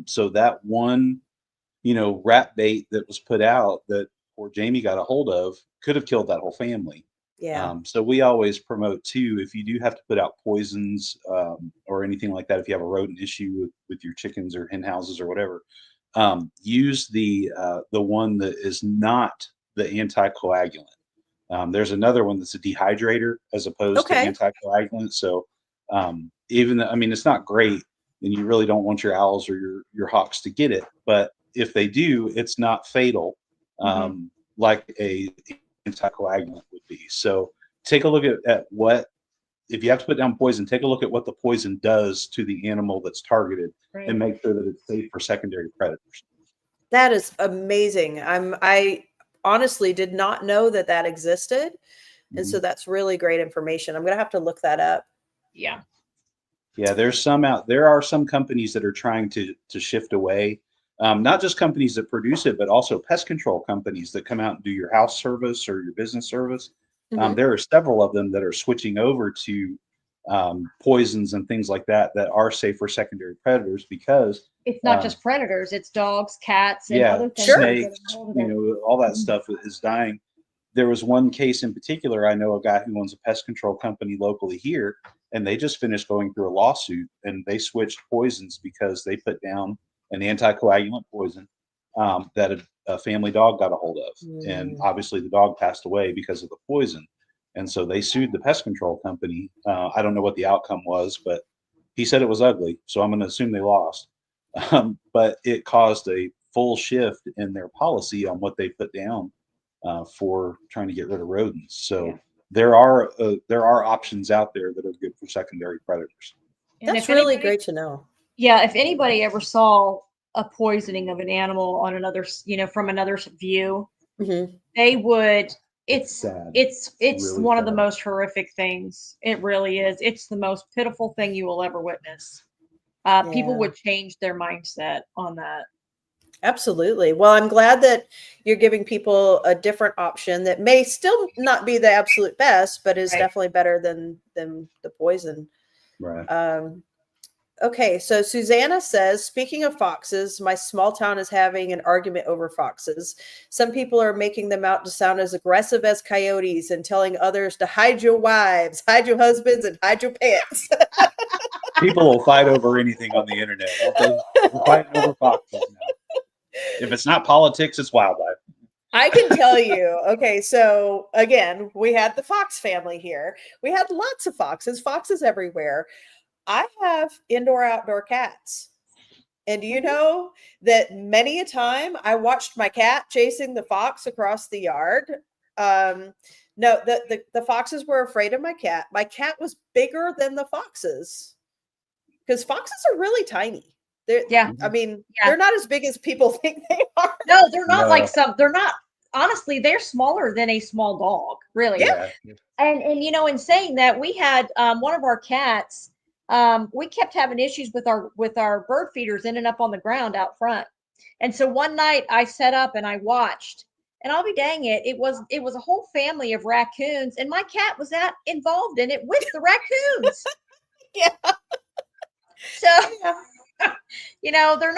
So that one, rat bait that was put out that poor Jamie got a hold of could have killed that whole family. Yeah. So we always promote too, if you do have to put out poisons or anything like that, if you have a rodent issue with your chickens or hen houses or whatever, use the one that is not the anticoagulant. There's another one that's a dehydrator as opposed to anticoagulant. So it's not great, and you really don't want your owls or your hawks to get it. But if they do, it's not fatal, like a anticoagulant would be. So take a look at what, if you have to put down poison, take a look at what the poison does to the animal that's targeted, and make sure that it's safe for secondary predators. That is amazing. I honestly did not know that existed. And so that's really great information. I'm going to have to look that up. Yeah. Yeah, there are some companies that are trying to shift away. Not just companies that produce it, but also pest control companies that come out and do your house service or your business service. There are several of them that are switching over to poisons and things like that are safe for secondary predators, because it's not just predators, it's dogs, cats, and other things. Snakes, all that stuff is dying. There was one case in particular. I know a guy who owns a pest control company locally here, and they just finished going through a lawsuit, and they switched poisons because they put down an anticoagulant poison that a family dog got a hold of. And obviously the dog passed away because of the poison. And so they sued the pest control company. I don't know what the outcome was, but he said it was ugly. So I'm going to assume they lost. But it caused a full shift in their policy on what they put down for trying to get rid of rodents. So there are options out there that are good for secondary predators. And that's really great to know. Yeah, if anybody ever saw a poisoning of an animal on another, from another view, they would. It's sad. It's really one of sad. the most horrific things. It really is. It's the most pitiful thing you will ever witness. People would change their mindset on that. Absolutely. Well, I'm glad that you're giving people a different option that may still not be the absolute best, but is Right. definitely better than the poison. Right. Okay, so Susanna says, speaking of foxes, my small town is having an argument over foxes. Some people are making them out to sound as aggressive as coyotes and telling others to hide your wives, hide your husbands, and hide your pets. People will fight over anything on the internet. We're fighting over foxes now. If it's not politics, it's wildlife. I can tell you. Okay, so again, we had the fox family here. We had lots of foxes everywhere. I have indoor outdoor cats. And do you know that many a time I watched my cat chasing the fox across the yard? No, the foxes were afraid of my cat. My cat was bigger than the foxes because foxes are really tiny. Yeah. I mean, Yeah. they're not as big as people think they are. No, they're not No. like they're not, honestly, they're smaller than a small dog, really. Yeah. And you know, in saying that, we had one of our cats, we kept having issues with our bird feeders ending up on the ground out front. And so one night I set up and I watched, and I'll be dang it, it was a whole family of raccoons, and my cat was involved in it with the raccoons. Yeah. So Yeah. you know, they're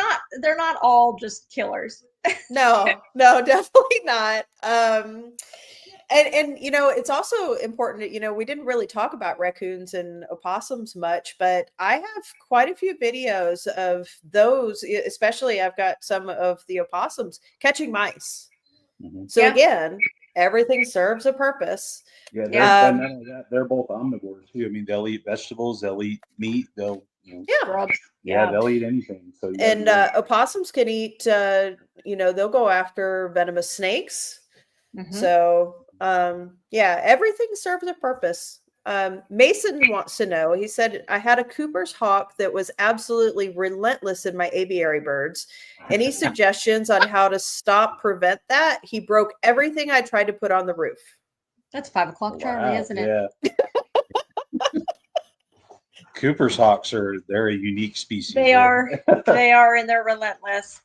not all just killers. No, definitely not. And you know, it's also important, you know, we didn't really talk about raccoons and opossums much, but I have quite a few videos of those, especially I've got some of the opossums catching mice. Mhm. So Yeah. again, everything serves a purpose. Yeah, Yeah. and not only that, they're both omnivores too. I mean, they'll eat vegetables, they'll eat meat, they'll Yeah. Grubs. they'll eat anything. So yeah, And opossums can eat, you know, they'll go after venomous snakes. Mhm. So, yeah, everything serves a purpose. Mason wants to know, he said, I had a Cooper's hawk that was absolutely relentless in my aviary birds. Any suggestions on how to prevent that? He broke everything I tried to put on the roof. That's 5 o'clock Charlie, Wow, isn't it? yeah. Cooper's hawks they're a unique species. They are, and they're relentless.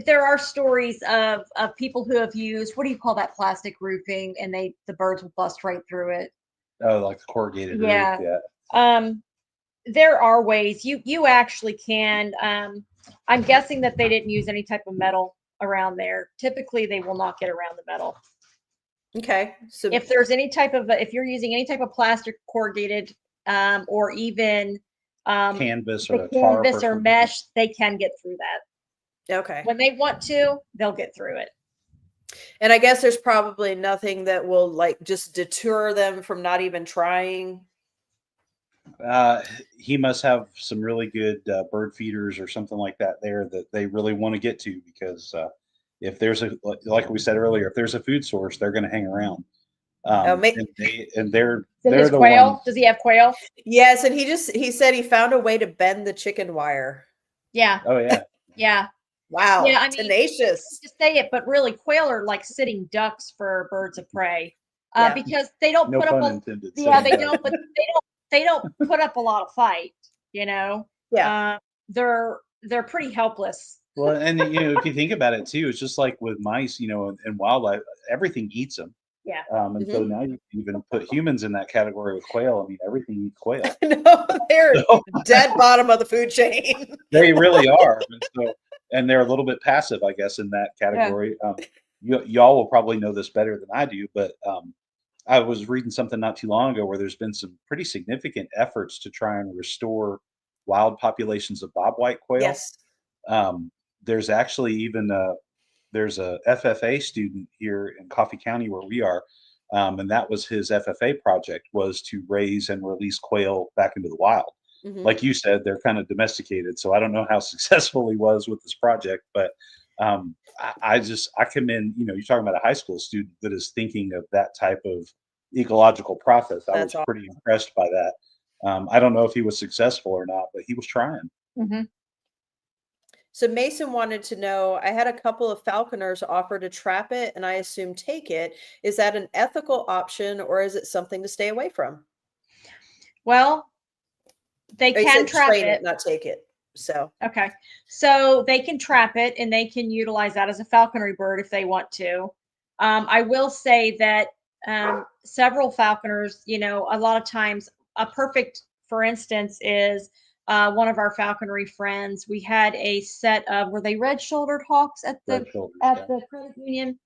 There are stories of people who have used, what do you call that plastic roofing, and the birds will bust right through it. Oh, like the corrugated Yeah. roof, yeah. There are ways you actually can. I'm guessing that they didn't use any type of metal around there. Typically, they will not get around the metal. Okay. So If there's any type of, if you're using any type of plastic, corrugated, or even Canvas or the a tarp canvas or something. mesh, they can get through that. okay. When they want to, they'll get through it. And I guess there's probably nothing that will like just deter them from not even trying. He must have some really good bird feeders or something like that there that they really want to get to because if there's like we said earlier, if there's a food source, they're going to hang around. And they're His the quail? ones. Does he have quail? Yes, and he said he found a way to bend the chicken wire. Yeah. Oh yeah. Yeah. Wow. Yeah, I mean, tenacious. To say it, but really, quail are like sitting ducks for birds of prey, Yeah. because they don't No put pun up. intended. Yeah, they So, don't. But they don't put up a lot of fight. You know. Yeah. They're pretty helpless. Well, and if you think about it too, it's just like with mice, and wildlife, everything eats them. Yeah. And so now you can even put humans in that category with quail. I mean, everything eats quail. No, they're dead bottom of the food chain. They really are. And they're a little bit passive, I guess, in that category. Y'all will probably know this better than I do, but I was reading something not too long ago where there's been some pretty significant efforts to try and restore wild populations of bobwhite quail. Yes. There's actually even there's a FFA student here in Coffee County where we are, and that was his FFA project, was to raise and release quail back into the wild. Mhm. Like you said, they're kind of domesticated, so I don't know how successful he was with this project, but I commend, you're talking about a high school student that is thinking of that type of ecological process. I That's was pretty impressed by that. I don't know if he was successful or not, but he was trying. Mm-hmm. So Mason wanted to know, I had a couple of falconers offer to trap it and I assume take it. Is that an ethical option or is it something to stay away from? Well, they Or you can said trap train it. it, not take it. So Okay. So they can trap it and they can utilize that as a falconry bird if they want to. I will say that several falconers, a lot of times, a perfect, for instance, is one of our falconry friends. We had a set of, were they red-shouldered hawks at the Red shoulders, at yeah. the credit union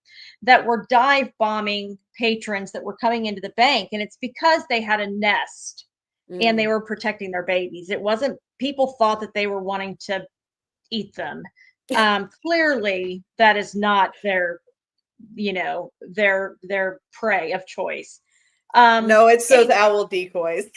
that were dive bombing patrons that were coming into the bank, and it's because they had a nest and they were protecting their babies. It wasn't, people thought that they were wanting to eat them. Clearly that is not their, their prey of choice. no, it's those Anyway, owl decoys.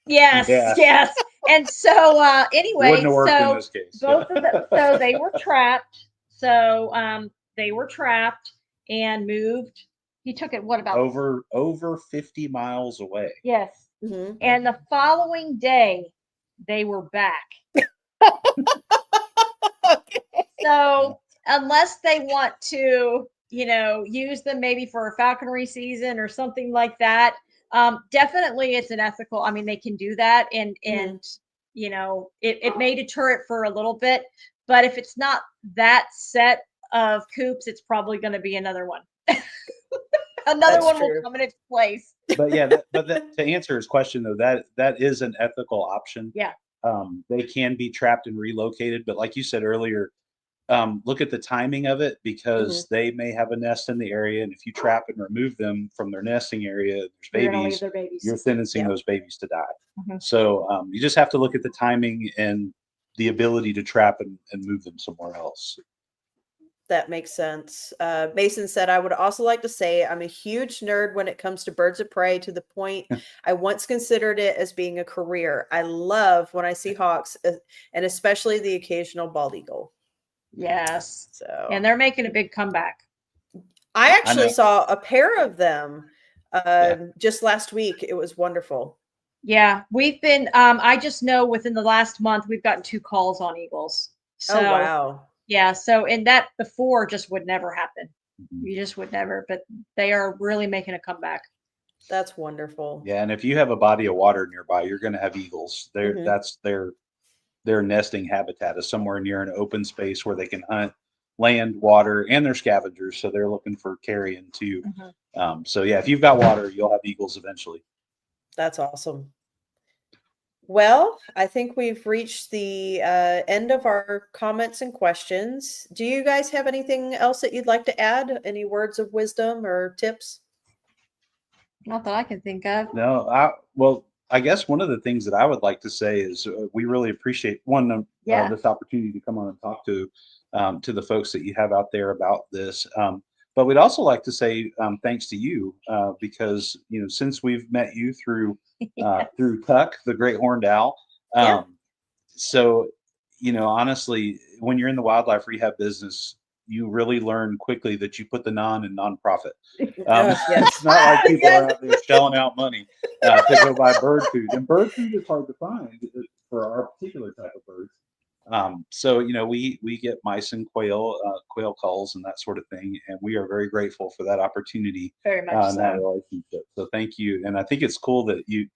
yes, Yeah. yes. And so anyway, Wouldn't have worked in so this case. both of them, so they were trapped. So they were trapped and moved. He took it, what about over 50 miles away. yes. Mhm. And the following day, they were back. So unless they want to, use them maybe for a falconry season or something like that, definitely it's an ethical. I mean, they can do that, and it may deter it for a little bit, but if it's not that set of coops, it's probably going to be another one. Another That's one true. will come in its place. But yeah, to answer his question though, that is an ethical option. Yeah. They can be trapped and relocated, but like you said earlier, look at the timing of it because they may have a nest in the area, and if you trap and remove them from their nesting area, there's You're going to leave babies, their babies. you're sentencing Yeah. those babies to die. Mhm. So you just have to look at the timing and the ability to trap and move them somewhere else. That makes sense. Mason said, I would also like to say I'm a huge nerd when it comes to birds of prey, to the point I once considered it as being a career. I love when I see hawks, and especially the occasional bald eagle. Yes. So, And they're making a big comeback. I actually know. saw a pair of them Yeah. just last week. It was wonderful. Yeah, we've been, I just know within the last month, we've gotten 2 calls on eagles. So, Oh, wow. yeah. So, and that before just would never happen. Mhm. You just would never, but they are really making a comeback. That's wonderful. Yeah, and if you have a body of water nearby, you're going to have eagles. Mhm. That's their nesting habitat is somewhere near an open space where they can hunt land, water, and they're scavengers, so they're looking for carrion too. So yeah, if you've got water, you'll have eagles eventually. That's awesome. Well, I think we've reached the end of our comments and questions. Do you guys have anything else that you'd like to add? Any words of wisdom or tips? Not that I can think of. No, well, I guess one of the things that I would like to say is we really appreciate Yeah. this opportunity to come on and talk to the folks that you have out there about this. But we'd also like to say thanks to you because since we've met you through through Tuck, the great horned owl. Yeah. So honestly, when you're in the wildlife rehab business, you really learn quickly that you put the non in nonprofit. Yes. It's not like people Yes. are out there shelling out money to go buy bird food, and bird food is hard to find for our particular type of birds. So we get mice and quail calls and that sort of thing, and we are very grateful for that opportunity Very much and that so. relationship. So thank you, and I think it's cool that you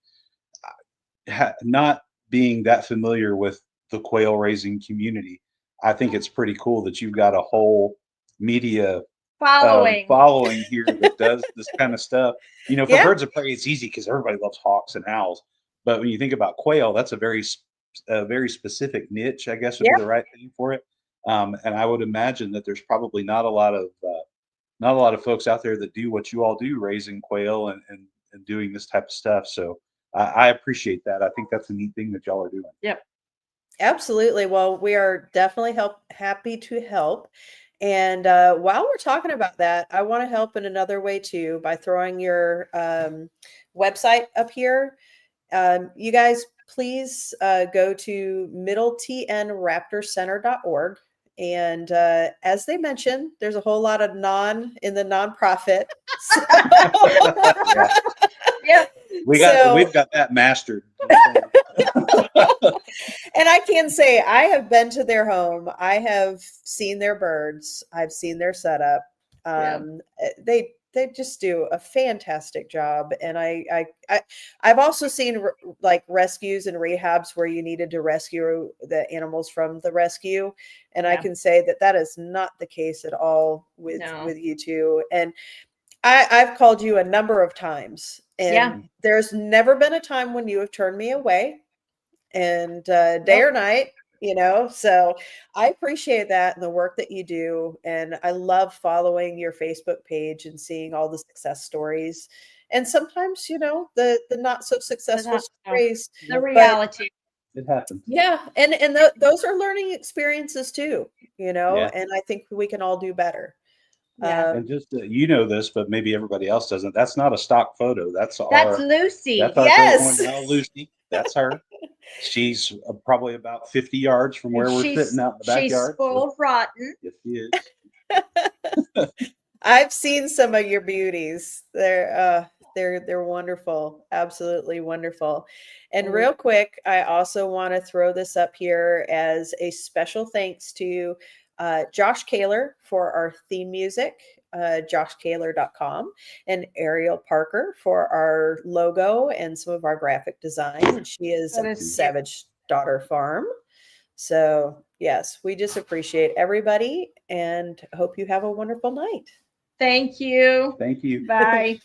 not being that familiar with the quail raising community. I think it's pretty cool that you've got a whole media following here that does this kind of stuff. For Yeah. birds of prey, it's easy because everybody loves hawks and owls. But when you think about quail, that's a very specific niche, I guess would be the right thing for it. And I would imagine that there's probably not a lot of folks out there that do what you all do, raising quail and doing this type of stuff. So I appreciate that. I think that's a neat thing that y'all are doing. Yep. Absolutely. Well, we are definitely happy to help. And while we're talking about that, I want to help in another way too by throwing your website up here. You guys, please go to middletnraptorcenter.org. And as they mentioned, there's a whole lot of non in the nonprofit. So Yeah. We've got that mastered. And I can say I have been to their home. I have seen their birds. I've seen their setup. Yeah. They they just do a fantastic job. And I've also seen like rescues and rehabs where you needed to rescue the animals from the rescue, and I Yeah. can say that that is not the case at all with No. you two. And I've called you a number of times, and Yeah. there's never been a time when you have turned me away, and day or Nope. night, you know. So I appreciate that and the work that you do, and I love following your Facebook page and seeing all the success stories, and sometimes, you know, the not so successful stories. The But reality. It happens. yeah, and those are learning experiences too, you know, Yeah. and I think we can all do better. Yeah. And just you know this, but maybe everybody else doesn't. That's not a stock photo. That's That's Lucy. our great Yes. one now, Lucy. That's her. She's probably about 50 yards from where And we're sitting out in the she's backyard. spoiled rotten. Yes, she is. I've seen some of your beauties. They're wonderful. Absolutely wonderful. And Mhm. real quick, I also want to throw this up here as a special thanks to Josh Kaler for our theme music, joshkaler.com, and Ariel Parker for our logo and some of our graphic design. And she is That at is cute. Savage Daughter Farm. So, yes, we just appreciate everybody and hope you have a wonderful night. Thank you. Thank you. Bye.